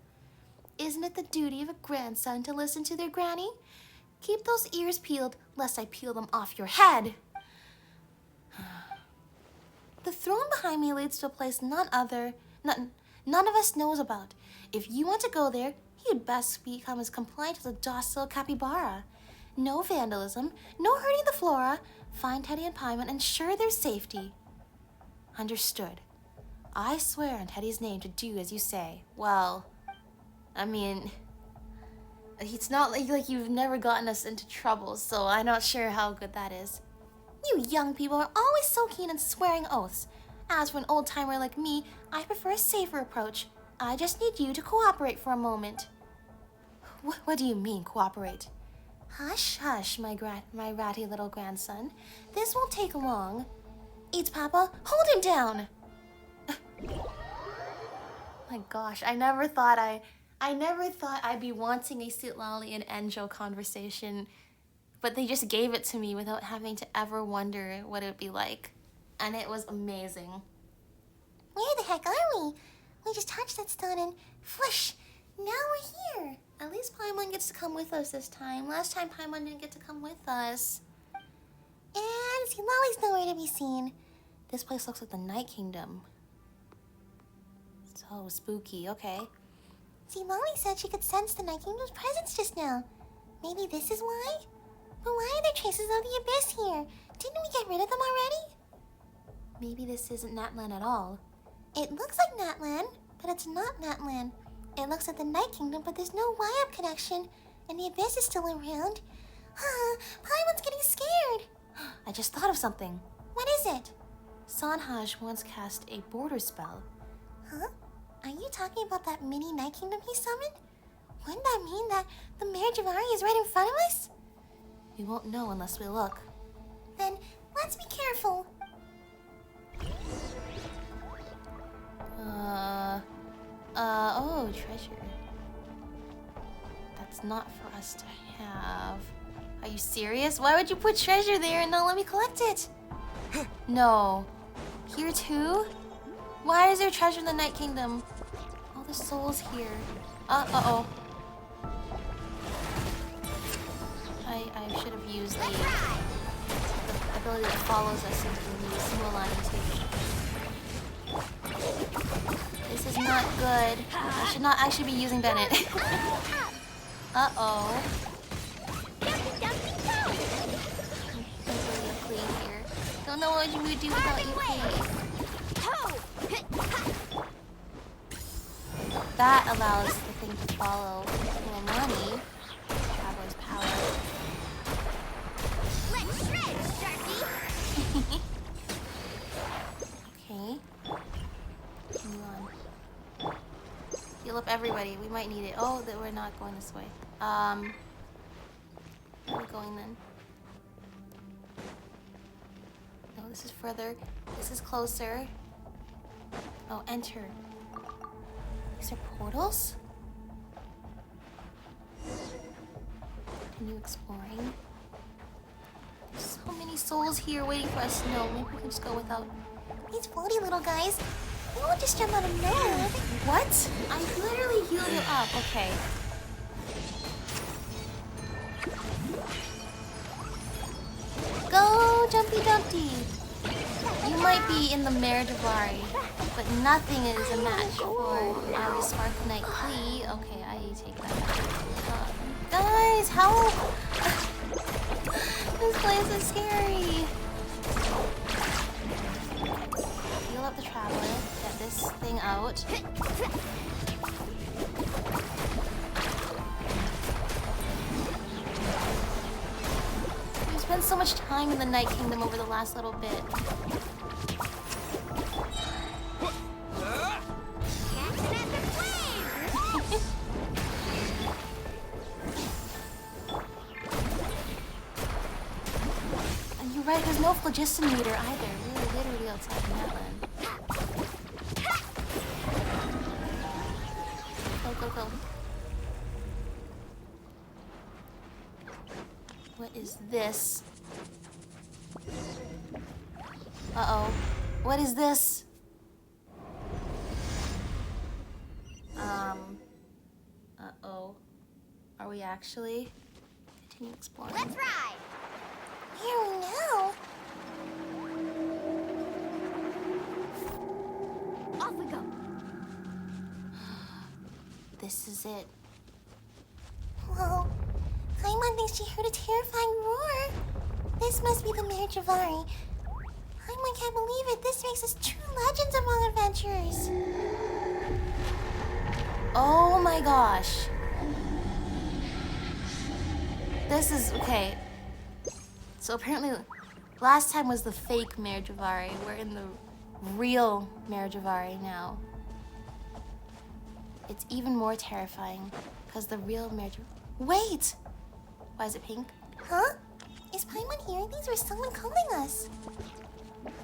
Isn't it the duty of a grandson to listen to their granny? Keep those ears peeled, lest I peel them off your head. The throne behind me leads to a place none of us knows about. If you want to go there, you'd best become as compliant as a docile capybara. No vandalism, no hurting the flora. Find Teddy and Paimon and ensure their safety. Understood. I swear on Teddy's name to do as you say. Well, I mean, it's not like you've never gotten us into trouble, so I'm not sure how good that is. You young people are always so keen on swearing oaths. As for an old-timer like me, I prefer a safer approach. I just need you to cooperate for a moment. What do you mean, cooperate? Hush, hush, my ratty little grandson. This won't take long. Eats Papa, hold him down! My gosh, I never thought I'd be wanting a Sitlali and Enjou conversation, but they just gave it to me without having to ever wonder what it would be like. And it was amazing. Where the heck are we? We just touched that stone and whoosh! Now we're here. At least Paimon gets to come with us this time. Last time Paimon didn't get to come with us. And Sitlali's nowhere to be seen. This place looks like the Night Kingdom. So spooky, okay. Sitlali said she could sense the Night Kingdom's presence just now. Maybe this is why? But why are there traces of the Abyss here? Didn't we get rid of them already? Maybe this isn't Natlan at all. It looks like Natlan, but it's not Natlan. It looks like the Night Kingdom, but there's no Y-up connection, and the Abyss is still around. Paimon's getting scared. I just thought of something. What is it? Sanhaj once cast a border spell. Huh? Are you talking about that mini Night Kingdom he summoned? Wouldn't that mean that the Mare Javari is right in front of us? We won't know unless we look. Then let's be careful. Oh, treasure. That's not for us to have. Are you serious? Why would you put treasure there and not let me collect it? No. Here too? Why is there treasure in the Night Kingdom? All the souls here. Uh-oh. I should have used the ability that follows us into the small line too. This is not good. I should not actually be using Bennett. Uh-oh. Here. Don't know what you would do without you, please. That allows the thing to follow Momani. Traveler's power. Let's shred, Sharky. Okay. Continue on. Heal up everybody. We might need it. Oh, that we're not going this way. Where are we going then? No, this is further. This is closer. Oh, enter. These are portals? Continue exploring. There's so many souls here waiting for us to know. Maybe we can just go without. These floaty little guys, they won't just jump out of nowhere. What? I literally healed you up. Okay. Go, Jumpy Dumpty. You might be in the Mare Javari, but nothing is a match for our Sparkle Plea. Okay, I take that. Guys, help! This place is scary. Heal up the Traveler. Get this thing out. We spent so much time in the Night Kingdom over the last little bit. And you're right, there's no phlogiston meter either. We're literally outside the Netland. Go. What is this? Uh-oh. What is this? Uh-oh. Are we actually? Continue exploring. Let's ride. Here we know. Off we go. This is it. Whoa. Paimon thinks she heard a terrifying roar. This must be the Mare Javari. Paimon can't believe it. This makes us true legends among adventurers. Oh my gosh. This is okay. So apparently last time was the fake Mare Javari. We're in the real Mare Javari now. It's even more terrifying because the real Mare Javari. Wait! Why is it pink? Huh? Is Paimon hearing these or is someone calling us?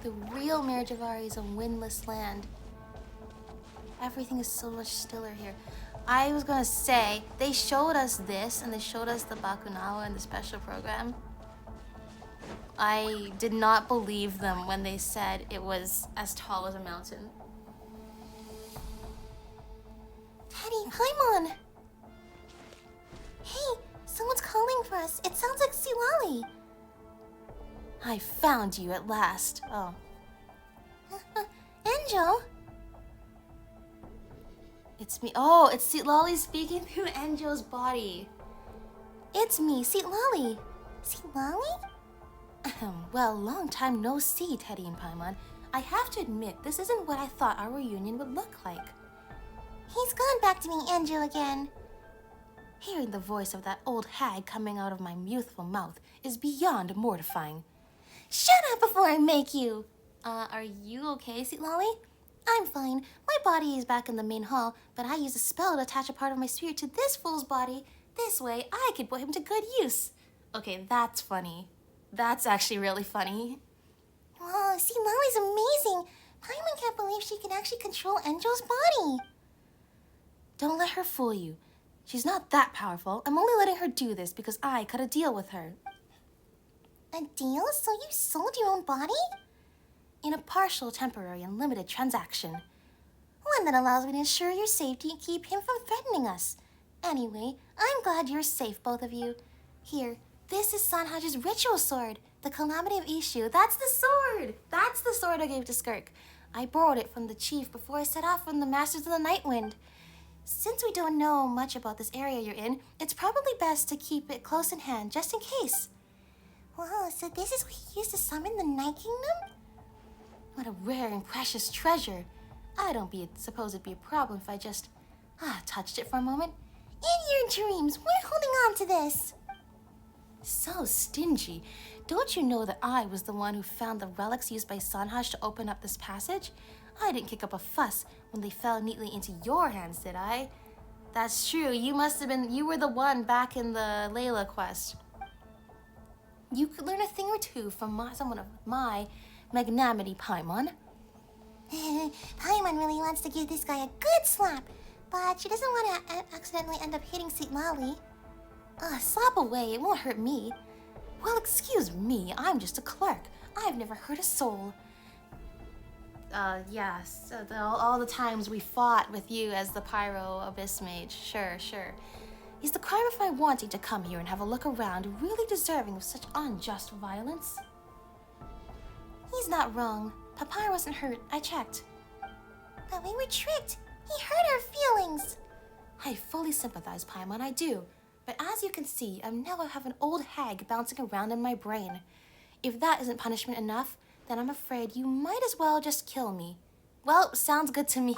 The real Mare Javari is a windless land. Everything is so much stiller here. I was gonna say, they showed us this and they showed us the Bakunawa and the special program. I did not believe them when they said it was as tall as a mountain. Teddy, Paimon! Hey, someone's calling for us. It sounds like Silali. I found you at last. Oh. Enjou? It's me. Oh, it's Silali speaking through Enjou's body. It's me, Silali. Silali? Well, long time no see, Teddy and Paimon. I have to admit, this isn't what I thought our reunion would look like. He's gone back to being Enjou again. Hearing the voice of that old hag coming out of my youthful mouth is beyond mortifying. Shut up before I make you! Are you okay, Silali? I'm fine. My body is back in the main hall, but I used a spell to attach a part of my spirit to this fool's body. This way, I could put him to good use. Okay, that's funny. That's actually really funny. Wow, Silali's amazing. Paimon can't believe she can actually control Enjou's body. Don't let her fool you. She's not that powerful. I'm only letting her do this because I cut a deal with her. A deal? So you sold your own body? In a partial, temporary, and limited transaction. One that allows me to ensure your safety and keep him from threatening us. Anyway, I'm glad you're safe, both of you. Here, this is Sanhaji's ritual sword, the Calamity of Enjou. That's the sword! That's the sword I gave to Skirk. I borrowed it from the chief before I set off from the Masters of the Nightwind. Since we don't know much about this area you're in, it's probably best to keep it close in hand, just in case. Whoa, so this is what you used to summon the Night Kingdom? What a rare and precious treasure. I don't suppose it'd be a problem if I just touched it for a moment. In your dreams, we're holding on to this. So stingy. Don't you know that I was the one who found the relics used by Sanhaj to open up this passage? I didn't kick up a fuss when they fell neatly into your hands, did I? That's true. You were the one back in the Layla quest. You could learn a thing or two from someone of my magnanimity, Paimon. Paimon really wants to give this guy a good slap, but she doesn't want to accidentally end up hitting Citlali. Slap away, it won't hurt me. Well, excuse me, I'm just a clerk. I've never hurt a soul. Yes, all the times we fought with you as the Pyro Abyss Mage. Sure. Is the crime of my wanting to come here and have a look around really deserving of such unjust violence? He's not wrong. Papyrus wasn't hurt, I checked. But we were tricked. He hurt our feelings. I fully sympathize, Paimon, I do. But as you can see, I now have an old hag bouncing around in my brain. If that isn't punishment enough, then I'm afraid you might as well just kill me. Well, sounds good to me.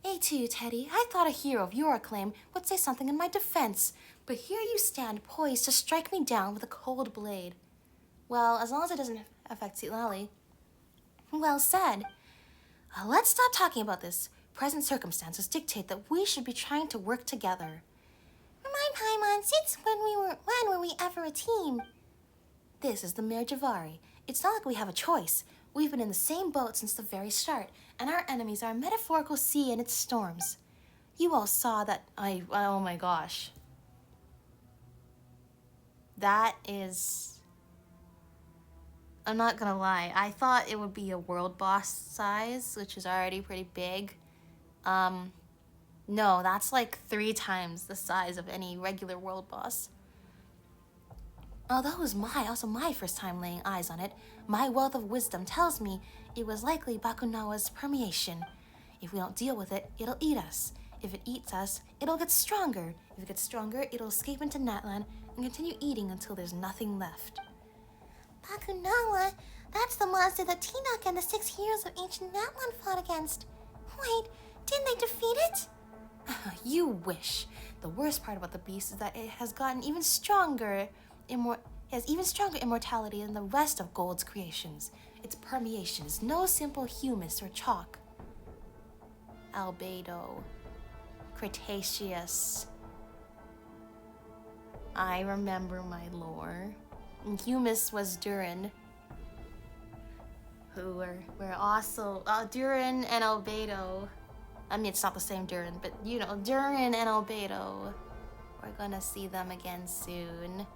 A2, Teddy, I thought a hero of your acclaim would say something in my defense, but here you stand poised to strike me down with a cold blade. Well, as long as it doesn't affect Citlali. Well said. Let's stop talking about this. Present circumstances dictate that we should be trying to work together. Remind Paimon, since when were we ever a team? This is the Mare Javari. It's not like we have a choice. We've been in the same boat since the very start, and our enemies are a metaphorical sea and its storms. You all saw that oh my gosh. That is... I'm not gonna lie, I thought it would be a world boss size, which is already pretty big. No, that's like 3 times the size of any regular world boss. Although it was also my first time laying eyes on it, my wealth of wisdom tells me it was likely Bakunawa's permeation. If we don't deal with it, it'll eat us. If it eats us, it'll get stronger. If it gets stronger, it'll escape into Natlan and continue eating until there's nothing left. Bakunawa? That's the monster that Tenoch and the 6 heroes of ancient Natlan fought against. Wait, didn't they defeat it? You wish. The worst part about the beast is that it has gotten even stronger. Has even stronger immortality than the rest of Gold's creations. Its permeation is no simple humus or chalk. Albedo. Cretaceous. I remember my lore. Humus was Durin. Who were also... Durin and Albedo. I mean, it's not the same Durin, but you know, Durin and Albedo. We're gonna see them again soon.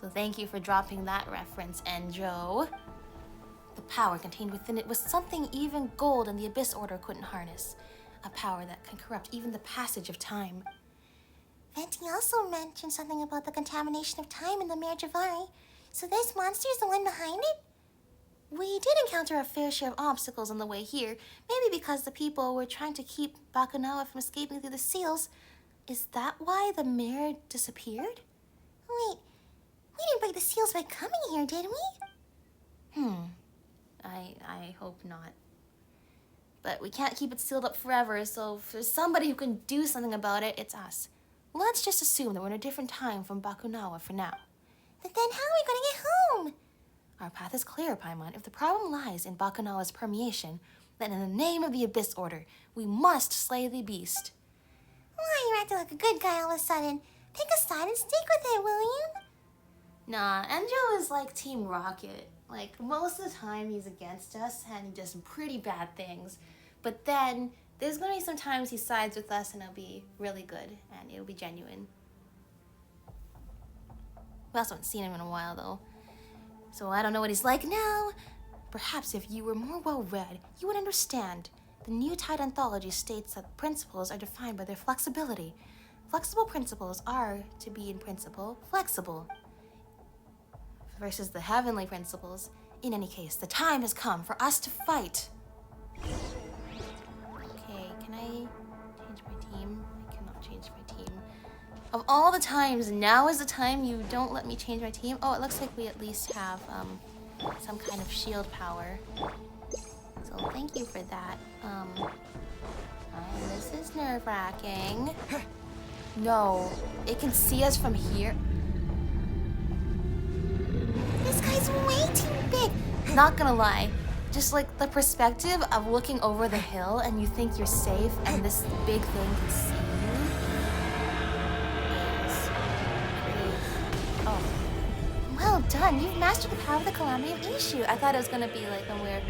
So thank you for dropping that reference, Enjou. The power contained within it was something even Gold and the Abyss Order couldn't harness. A power that can corrupt even the passage of time. Venti also mentioned something about the contamination of time in the Mare Javari. So this monster is the one behind it? We did encounter a fair share of obstacles on the way here, maybe because the people were trying to keep Bakunawa from escaping through the seals. Is that why the mare disappeared? Wait, we didn't break the seals by coming here, did we? I hope not. But we can't keep it sealed up forever, so if there's somebody who can do something about it, it's us. Let's just assume that we're in a different time from Bakunawa for now. But then how are we gonna get home? Our path is clear, Paimon. If the problem lies in Bakunawa's permeation, then in the name of the Abyss Order, we must slay the beast. Why are you acting like a good guy all of a sudden? Pick a side and stick with it, will you? Nah, Enjou is like Team Rocket. Like, most of the time he's against us and he does some pretty bad things. But then There's gonna be some times he sides with us and it'll be really good and it'll be genuine. We also haven't seen him in a while though, so I don't know what he's like now. Perhaps if you were more well-read, you would understand. The New Tide Anthology states that principles are defined by their flexibility. Flexible principles are, to be in principle, flexible. Versus the heavenly principles. In any case, the time has come for us to fight. Okay, can I change my team? I cannot change my team. Of all the times, now is the time you don't let me change my team. Oh, it looks like we at least have some kind of shield power. So thank you for that. This is nerve-wracking. No, it can see us from here. This guy's way too big. Not gonna lie, just like the perspective of looking over the hill and you think you're safe and this big thing can see you is pretty... Oh. Well done, you've mastered the power of the calamity of Enjou. I thought it was gonna be like where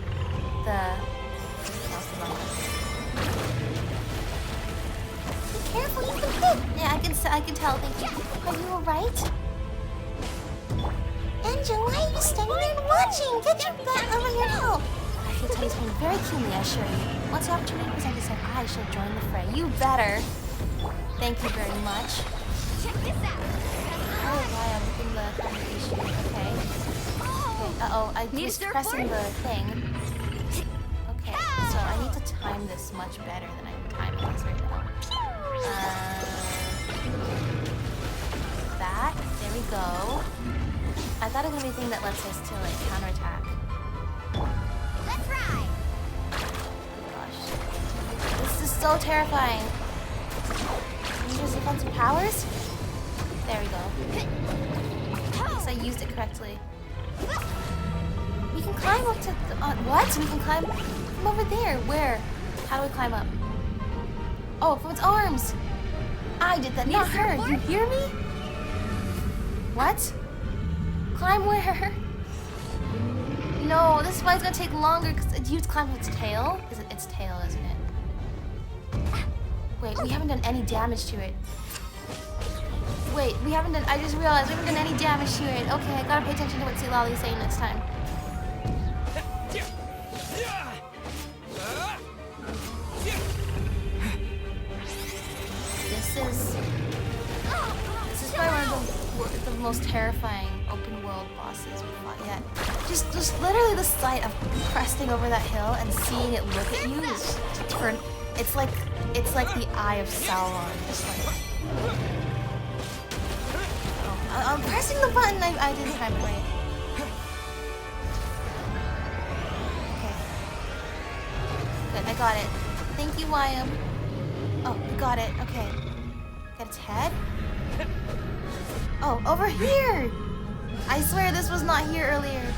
the... Be careful, you can hit. Yeah, I can tell, thank you. Are you alright? Enjou, why are you standing there and watching? Get your butt over your hill. I feel Teddy's pain very keenly, I assure you. Once the opportunity presents itself, I shall join the fray. You better. Thank you very much. Check this out. Oh, why I'm in the congregation. Okay. Uh-oh, I was pressing the thing. Okay, so I need to time this much better than I'm timing this right now. That. There we go. I thought it was gonna be a thing that lets us to like counterattack. Let's ride. Gosh. This is so terrifying. Use defensive powers? There we go. Yes, I used it correctly. We can climb up to the, what? We can climb from over there. Where? How do we climb up? Oh, from its arms. I did that, not her. You hear me? What? Climb where? No, this is why it's gonna take longer because you climb its tail. Is it its tail, isn't it? Wait, we haven't done any damage to it. Wait, we haven't done, I just realized we haven't done any damage to it. Okay, I gotta pay attention to what Silali is saying next time. This is probably one of the most terrifying open world bosses we've fought yet. Just literally the sight of cresting over that hill and seeing it look at you is to turn. It's like the eye of Sauron. Just like. Oh, I'm pressing the button. I didn't time it right. Okay. Good, I got it. Thank you, Wyam. Oh, we got it. Okay. Got its head. Oh, over here! I swear this was not here earlier.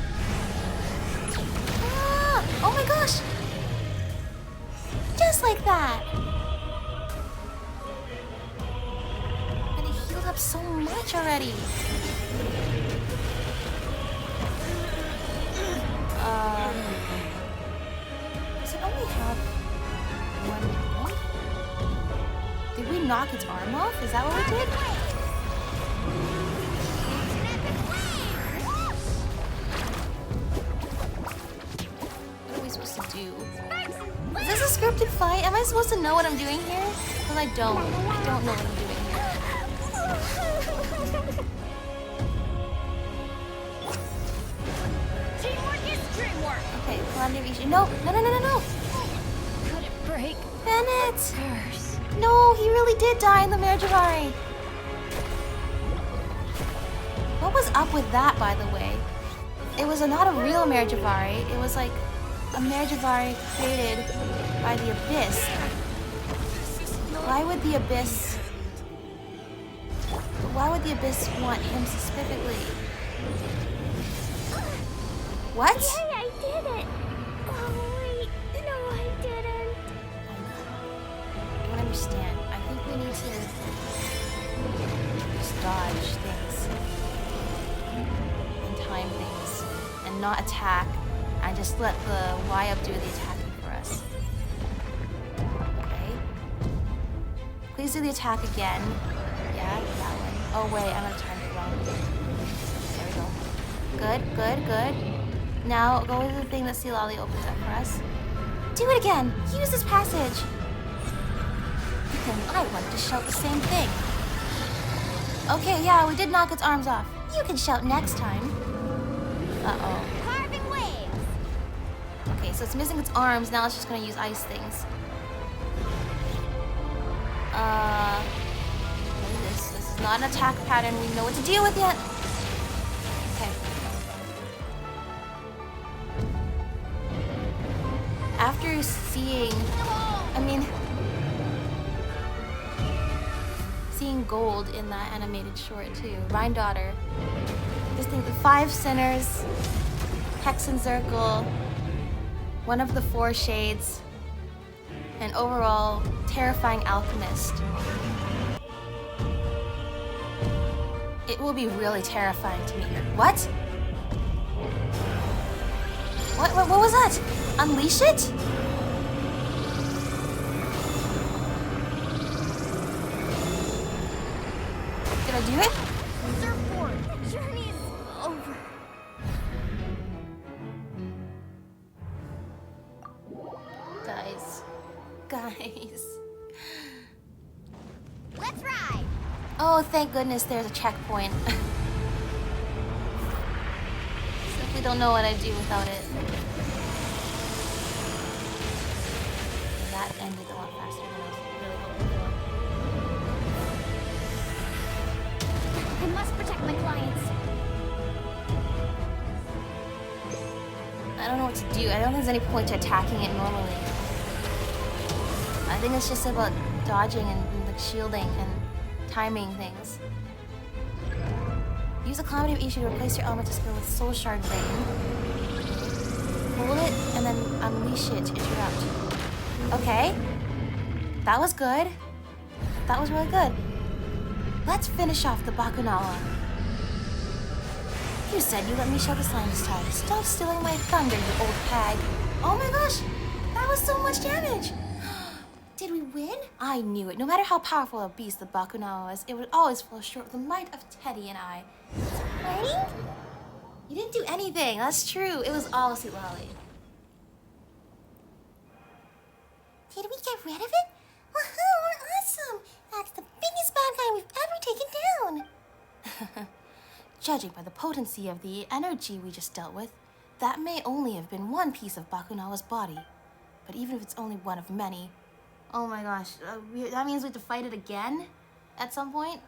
Ah! Oh my gosh! Just like that! And it healed up so much already. Does it only have one arm? Did we knock its arm off? Is that what we did? What are we supposed to do? Is this a scripted fight? Am I supposed to know what I'm doing here? Because I don't know what I'm doing here. Teamwork is dreamwork. Okay, Calamity of Enjou. No! Could it break? Bennett! Curse. No, he really did die in the Merjavari. What was up with that, by the way? It was not a real Merjavari. It was like a Merjavari created by the Abyss. Why would the Abyss want him specifically? What? Yay, I did it! Oh, wait. No, I didn't. I don't understand. I think we need to just dodge things and time things and not attack and just let the Y-up do the attacking for us. Please do the attack again. Yeah, that one. Oh wait, I'm gonna time it wrong. There we go. Good, good, good. Now go to the thing that Silali opens up for us. Do it again! Use this passage! And I wanted to shout the same thing. Okay, yeah, we did knock its arms off. You can shout next time. Uh-oh. Carving waves. Okay, so it's missing its arms. Now it's just gonna use ice things. What is this? This is not an attack pattern we know what to deal with yet. Okay. After seeing, seeing gold in that animated short too. Rhine Daughter. Just think the 5 sinners, Hexen Circle, one of the 4 shades, and overall terrifying alchemist. It will be really terrifying to meet her. What? What was that? Unleash it? Did I do it? Surfboard. The journey is over. Guys. Let's ride. Oh, thank goodness there's a checkpoint. Simply don't know what I'd do without it. That ended a lot faster than I was really hoping for. I must protect my clients. I don't know what to do. I don't think there's any point to attacking it normally. I think it's just about dodging and like shielding and timing things. Use a calamity of Enjou to replace your elemental skill with Soul Shard Rain. Hold it and then unleash it to interrupt. Okay. That was good. That was really good. Let's finish off the Bakunawa. You said you let me show the sign this time. Stop stealing my thunder, you old hag. Oh my gosh, that was so much damage. Did we win? I knew it. No matter how powerful a beast the Bakunawa was, it would always fall short of the might of Teddy and I. Fighting? You didn't do anything. That's true. It was all Sweet Lolly. Did we get rid of it? Woohoo, we're awesome! That's the biggest bad guy we've ever taken down. Judging by the potency of the energy we just dealt with, that may only have been one piece of Bakunawa's body. But even if it's only one of many, oh my gosh, that means we have to fight it again at some point?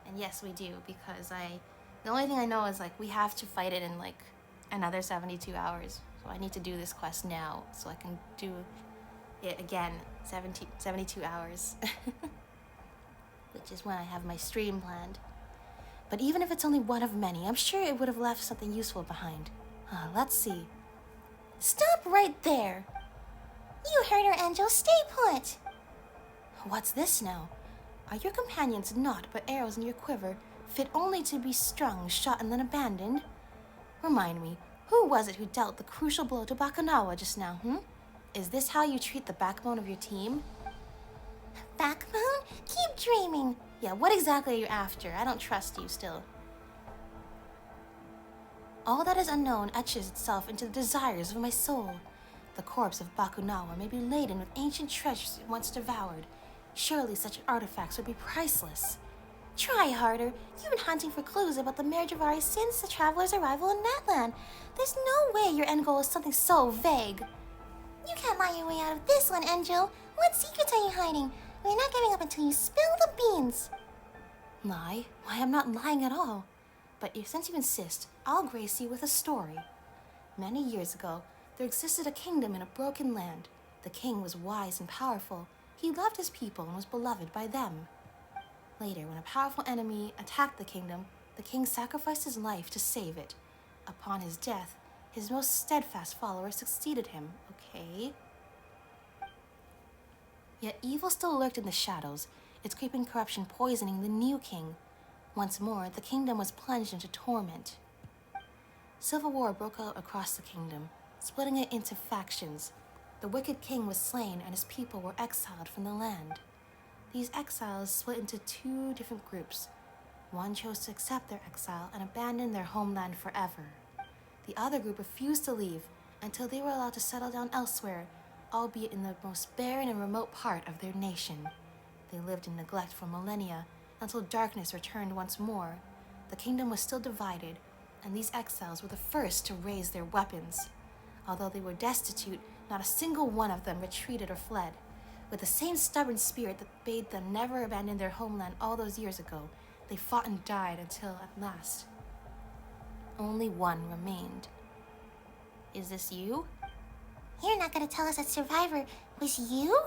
And yes, we do, because the only thing I know is like we have to fight it in like another 72 hours. So I need to do this quest now so I can do it again 72 hours. Which is when I have my stream planned. But even if it's only one of many, I'm sure it would have left something useful behind. Let's see. Stop right there! You heard her, Enjou. Stay put! What's this now? Are your companions naught but arrows in your quiver, fit only to be strung, shot, and then abandoned? Remind me, who was it who dealt the crucial blow to Bakunawa just now, Is this how you treat the backbone of your team? Backbone? Keep dreaming! Yeah, what exactly are you after? I don't trust you still. All that is unknown etches itself into the desires of my soul. The corpse of Bakunawa may be laden with ancient treasures it once devoured. Surely such artifacts would be priceless. Try harder. You've been hunting for clues about the marriage of Ari since the traveler's arrival in Natlan. There's no way your end goal is something so vague. You can't lie your way out of this one, Enjou. What secrets are you hiding? We're not giving up until you spill the beans. Lie? Why, I'm not lying at all. But since you insist, I'll grace you with a story. Many years ago, there existed a kingdom in a broken land. The king was wise and powerful. He loved his people and was beloved by them. Later, when a powerful enemy attacked the kingdom, the king sacrificed his life to save it. Upon his death, his most steadfast followers succeeded him, okay? Yet evil still lurked in the shadows, its creeping corruption poisoning the new king. Once more, the kingdom was plunged into torment. Civil war broke out across the kingdom, splitting it into factions. The wicked king was slain and his people were exiled from the land. These exiles split into two different groups. One chose to accept their exile and abandon their homeland forever. The other group refused to leave until they were allowed to settle down elsewhere, albeit in the most barren and remote part of their nation. They lived in neglect for millennia until darkness returned once more. The kingdom was still divided, and these exiles were the first to raise their weapons. Although they were destitute, not a single one of them retreated or fled. With the same stubborn spirit that bade them never abandon their homeland all those years ago, they fought and died until, at last, only one remained. Is this you? You're not gonna tell us that Survivor was you?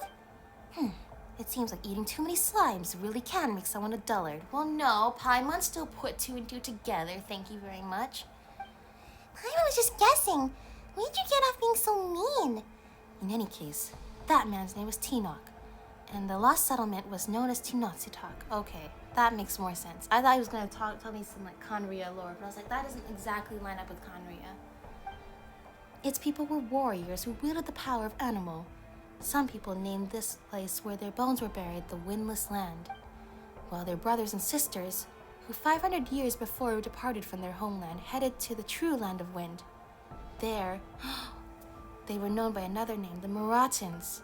It seems like eating too many slimes really can make someone a dullard. Well, no, Paimon still put two and two together, thank you very much. Paimon was just guessing. Where'd you get off being so mean? In any case, that man's name was Tenoch, and the lost settlement was known as Tenochtzitoc. Okay, that makes more sense. I thought he was going to tell me some like Conria lore, but I was like, that doesn't exactly line up with Conria. Its people were warriors who wielded the power of animal. Some people named this place where their bones were buried the Windless Land, while their brothers and sisters, who 500 years before departed from their homeland, headed to the true Land of Wind. There, they were known by another name, the Marautans.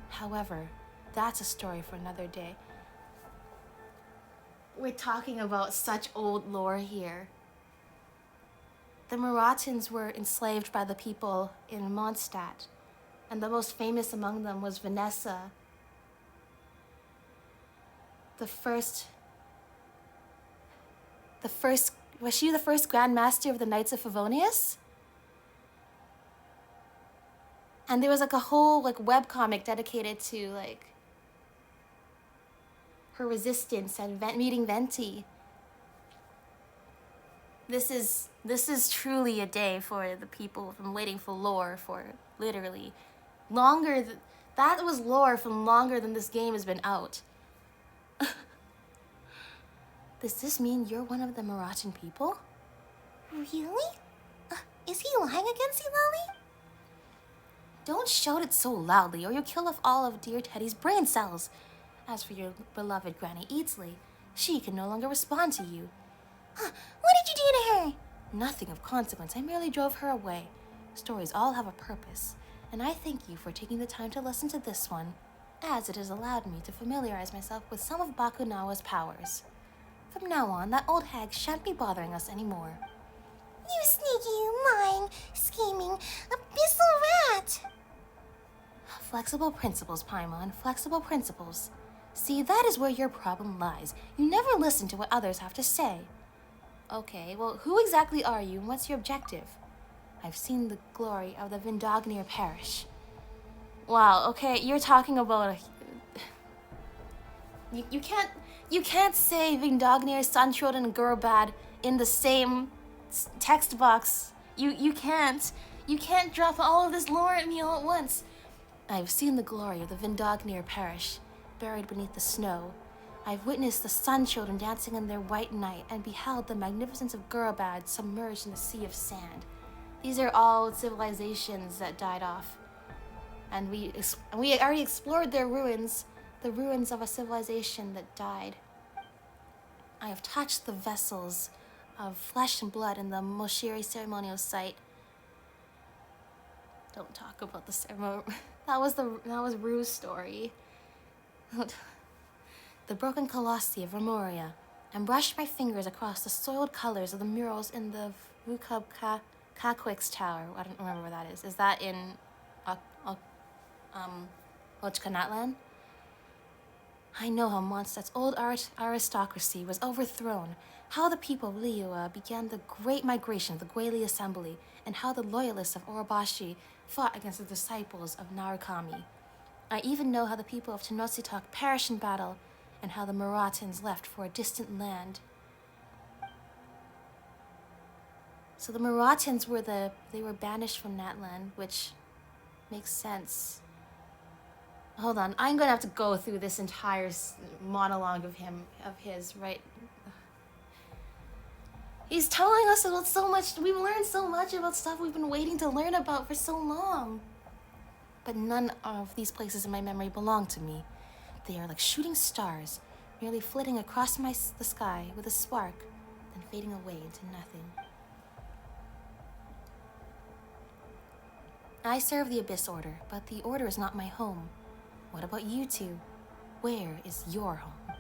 However, that's a story for another day. We're talking about such old lore here. The Marautans were enslaved by the people in Mondstadt, and the most famous among them was Vanessa, was she the first Grand Master of the Knights of Favonius? And there was like a whole like webcomic dedicated to like her resistance and meeting Venti. This is truly a day for the people who've been waiting for lore for literally longer. That was lore from longer than this game has been out. Does this mean you're one of the Marautan people? Really? Is he lying against you, Lolly? Don't shout it so loudly, or you'll kill off all of dear Teddy's brain cells. As for your beloved Granny Eatsley, she can no longer respond to you. What did you do to her? Nothing of consequence. I merely drove her away. Stories all have a purpose, and I thank you for taking the time to listen to this one, as it has allowed me to familiarize myself with some of Bakunawa's powers. From now on, that old hag shan't be bothering us anymore. You sneaky, lying, scheming, abyssal rat! Flexible principles, Paimon. Flexible principles. See, that is where your problem lies. You never listen to what others have to say. Okay, well, who exactly are you and what's your objective? I've seen the glory of the Vindognir Parish. Wow, okay, you're talking about You can't say Vindognir, Suntroden, and Gurubad in the same text box. You can't drop all of this lore at me all at once. I've seen the glory of the Vindognir Parish, buried beneath the snow. I've witnessed the sun children dancing in their white night and beheld the magnificence of Gurubad submerged in a sea of sand. These are all civilizations that died off. And we already explored their ruins, the ruins of a civilization that died. I have touched the vessels of flesh and blood in the Moshiri ceremonial site. Don't talk about the ceremony. That was Rue's story. The broken colossi of Remoria, and brushed my fingers across the soiled colors of the murals in the Vukub Kakwix Tower. I don't remember where that is. Is that in Ochkanatlan? I know how Mondstadt's old aristocracy was overthrown, how the people of Liyue began the great migration of the Gueli Assembly, and how the loyalists of Orobashi fought against the disciples of Narukami. I even know how the people of Tenochtzitoc perished in battle, and how the Marautans left for a distant land. So the Marautans were banished from Natlan, which makes sense. Hold on, I'm gonna have to go through this entire monologue of his, right? He's telling us about so much. We've learned so much about stuff we've been waiting to learn about for so long. But none of these places in my memory belong to me. They are like shooting stars, merely flitting across the sky with a spark, then fading away into nothing. I serve the Abyss Order, but the Order is not my home. What about you two? Where is your home?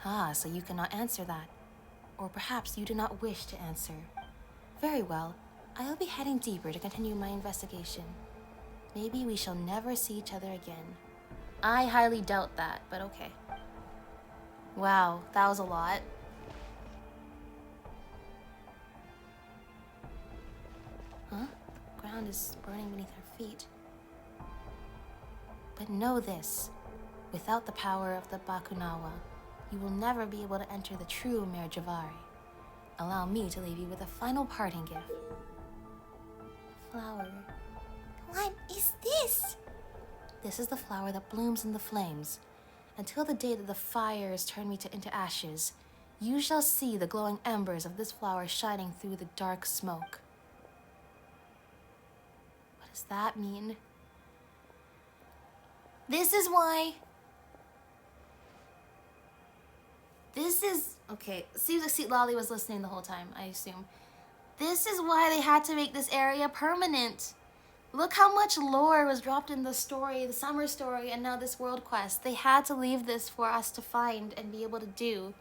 Ah, so you cannot answer that. Or perhaps you do not wish to answer. Very well, I'll be heading deeper to continue my investigation. Maybe we shall never see each other again. I highly doubt that, but okay. Wow, that was a lot. Huh? The ground is burning beneath our feet. But know this, without the power of the Bakunawa, you will never be able to enter the true Mare Javari. Allow me to leave you with a final parting gift. Flower. What is this? This is the flower that blooms in the flames. Until the day that the fires turn me into ashes, you shall see the glowing embers of this flower shining through the dark smoke. What does that mean? This is why... Okay, seems like Lolly was listening the whole time, I assume. This is why they had to make this area permanent. Look how much lore was dropped in the story, the summer story, and now this world quest. They had to leave this for us to find and be able to do.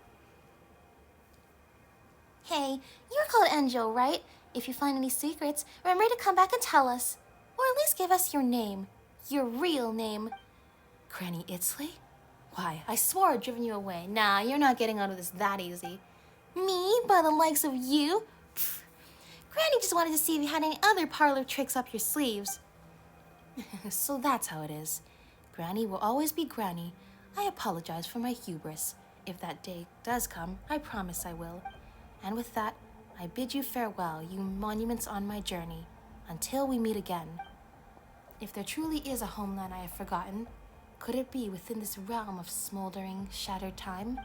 Hey, you're called Enjou, right? If you find any secrets, remember to come back and tell us. Or at least give us your name. Your real name. Granny Itzley? Why, I swore I'd driven you away. Nah, you're not getting out of this that easy. Me? By the likes of you? Pfft. Granny just wanted to see if you had any other parlor tricks up your sleeves. So that's how it is. Granny will always be Granny. I apologize for my hubris. If that day does come, I promise I will. And with that, I bid you farewell, you monuments on my journey, until we meet again. If there truly is a homeland I have forgotten, could it be within this realm of smoldering, shattered time?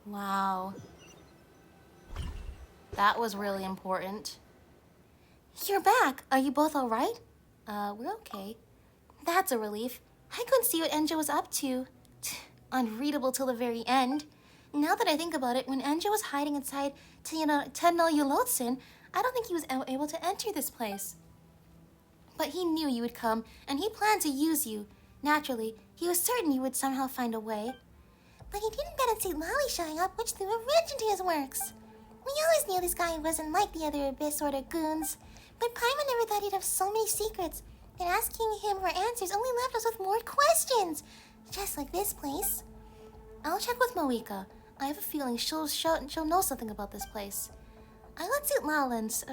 Wow. That was really important. You're back. Are you both all right? We're okay. That's a relief. I couldn't see what Enjou was up to. Unreadable till the very end. Now that I think about it, when Enjou was hiding inside Tenochtzitoc, I don't think he was able to enter this place. But he knew you would come, and he planned to use you. Naturally, he was certain you would somehow find a way. But he didn't bet on St. Lolly showing up, which threw a wrench into his works. We always knew this guy wasn't like the other Abyss Order goons. But Paimon never thought he'd have so many secrets. And asking him for answers only left us with more questions. Just like this place. I'll check with Moika. I have a feeling she'll know something about this place. I let St. Lowlands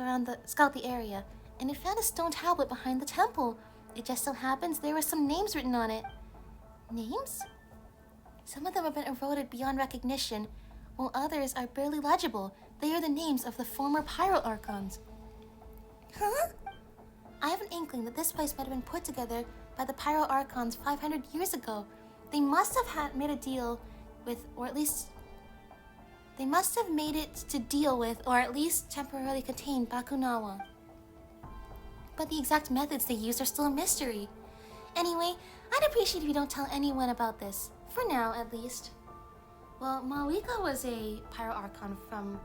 scout the area, and it found a stone tablet behind the temple. It just so happens there were some names written on it. Names? Some of them have been eroded beyond recognition, while others are barely legible. They are the names of the former Pyro Archons. Huh? I have an inkling that this place might have been put together by the Pyro Archons 500 years ago. They must have made a deal with, or at least... They must have made it to deal with, or at least temporarily contain Bakunawa. But the exact methods they used are still a mystery. Anyway, I'd appreciate if you don't tell anyone about this. For now, at least. Well, Moika was a Pyro Archon from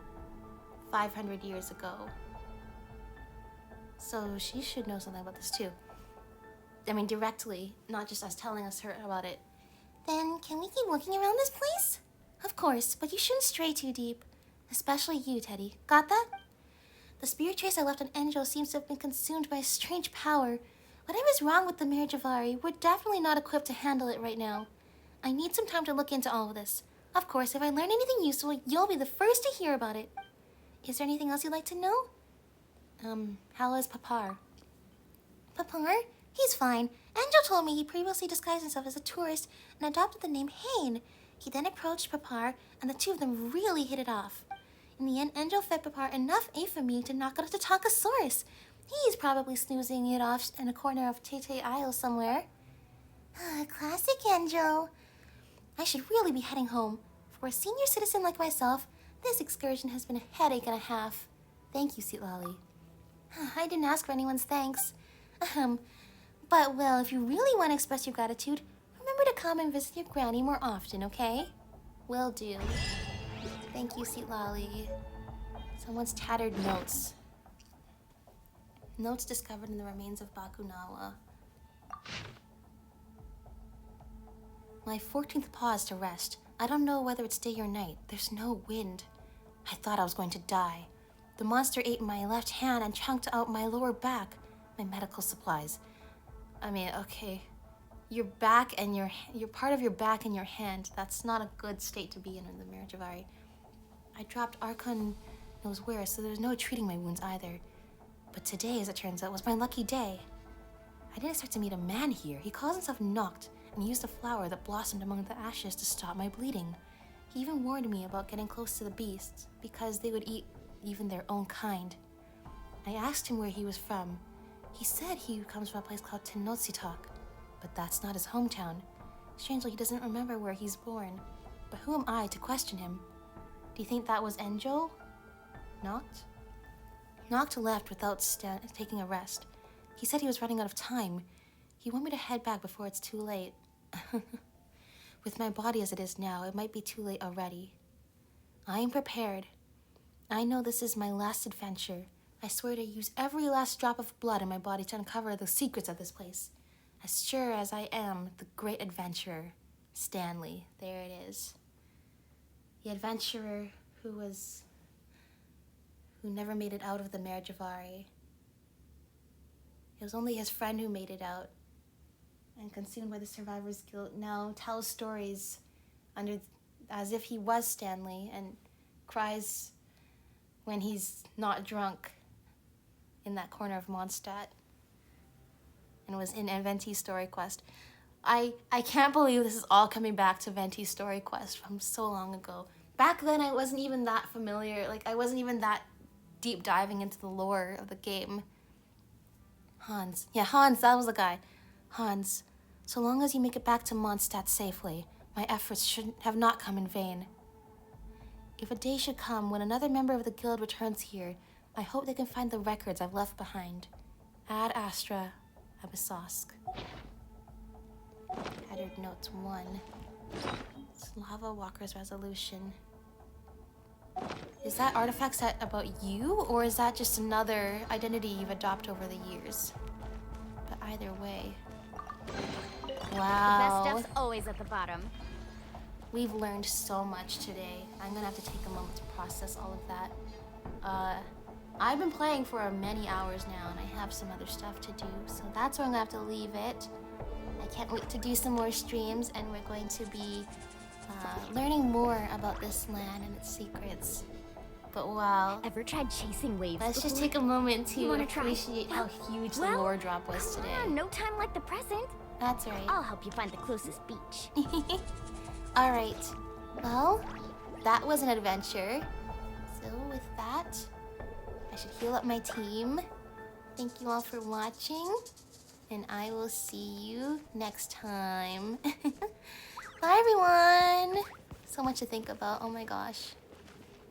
500 years ago. So she should know something about this too. I mean, directly, not just us telling us her about it. Then, can we keep looking around this place? Of course, but you shouldn't stray too deep. Especially you, Teddy. Got that? The spirit trace I left on Enjou seems to have been consumed by a strange power. Whatever's wrong with the Mare Javari, we're definitely not equipped to handle it right now. I need some time to look into all of this. Of course, if I learn anything useful, you'll be the first to hear about it. Is there anything else you'd like to know? How is Papar? Papar? He's fine. Enjou told me he previously disguised himself as a tourist and adopted the name Hain. He then approached Papar, and the two of them really hit it off. In the end, Enjou fed Papar enough aphemine to knock out a Tenochtzitoc. He's probably snoozing it off in a corner of Tete Isle somewhere. Classic Enjou. I should really be heading home. For a senior citizen like myself, this excursion has been a headache and a half. Thank you, Sweet Lolly. I I didn't ask for anyone's thanks. But, well, if you really want to express your gratitude, remember to come and visit your granny more often, okay? Will do. Thank you, Sweet Lolly. Someone's tattered notes. Notes discovered in the remains of Bakunawa. My 14th pause to rest. I don't know whether it's day or night. There's no wind. I thought I was going to die. The monster ate my left hand and chunked out my lower back. My medical supplies. I mean, okay. Your back and your part of your back and your hand. That's not a good state to be in the marriage of Ari. I dropped Archon knows where, so there's no treating my wounds either. But today, as it turns out, was my lucky day. I didn't expect to meet a man here. He calls himself Noct and used a flower that blossomed among the ashes to stop my bleeding. He even warned me about getting close to the beasts because they would eat even their own kind. I asked him where he was from. He said he comes from a place called Tenochtzitoc, but that's not his hometown. Strangely, he doesn't remember where he's born. But who am I to question him? Do you think that was Enjou? Noct? Noct left without taking a rest. He said he was running out of time. He wanted me to head back before it's too late. With my body as it is now, it might be too late already. I am prepared. I know this is my last adventure. I swear to use every last drop of blood in my body to uncover the secrets of this place. As sure as I am the great adventurer, Stanley. There it is. The adventurer who never made it out of the marriage of Ari. It was only his friend who made it out, and consumed by the survivor's guilt, now tells stories as if he was Stanley, and cries when he's not drunk in that corner of Mondstadt, and was in Venti's story quest. I can't believe this is all coming back to Venti's story quest from so long ago. Back then, I wasn't even that familiar. Like, I wasn't even that deep diving into the lore of the game. Hans. Yeah, Hans, that was the guy. Hans, so long as you make it back to Mondstadt safely, my efforts should have not come in vain. If a day should come when another member of the guild returns here, I hope they can find the records I've left behind. Ad Astra, Abyssosk. Headed notes 1. Slava Walker's resolution. Is that artifact set about you, or is that just another identity you've adopted over the years? But either way. Wow. The best stuff's always at the bottom. We've learned so much today. I'm gonna have to take a moment to process all of that. I've been playing for many hours now, and I have some other stuff to do, so that's where I'm gonna have to leave it. I can't wait to do some more streams, and we're going to be learning more about this land and its secrets. But wow. Ever tried chasing waves Let's just before? take a moment You to wanna try? appreciate how huge the Well, lore drop was today. No time like the present. That's right. I'll help you find the closest beach. All right. Well, that was an adventure. So with that, I should heal up my team. Thank you all for watching, and I will see you next time. Bye, everyone. So much to think about. Oh my gosh.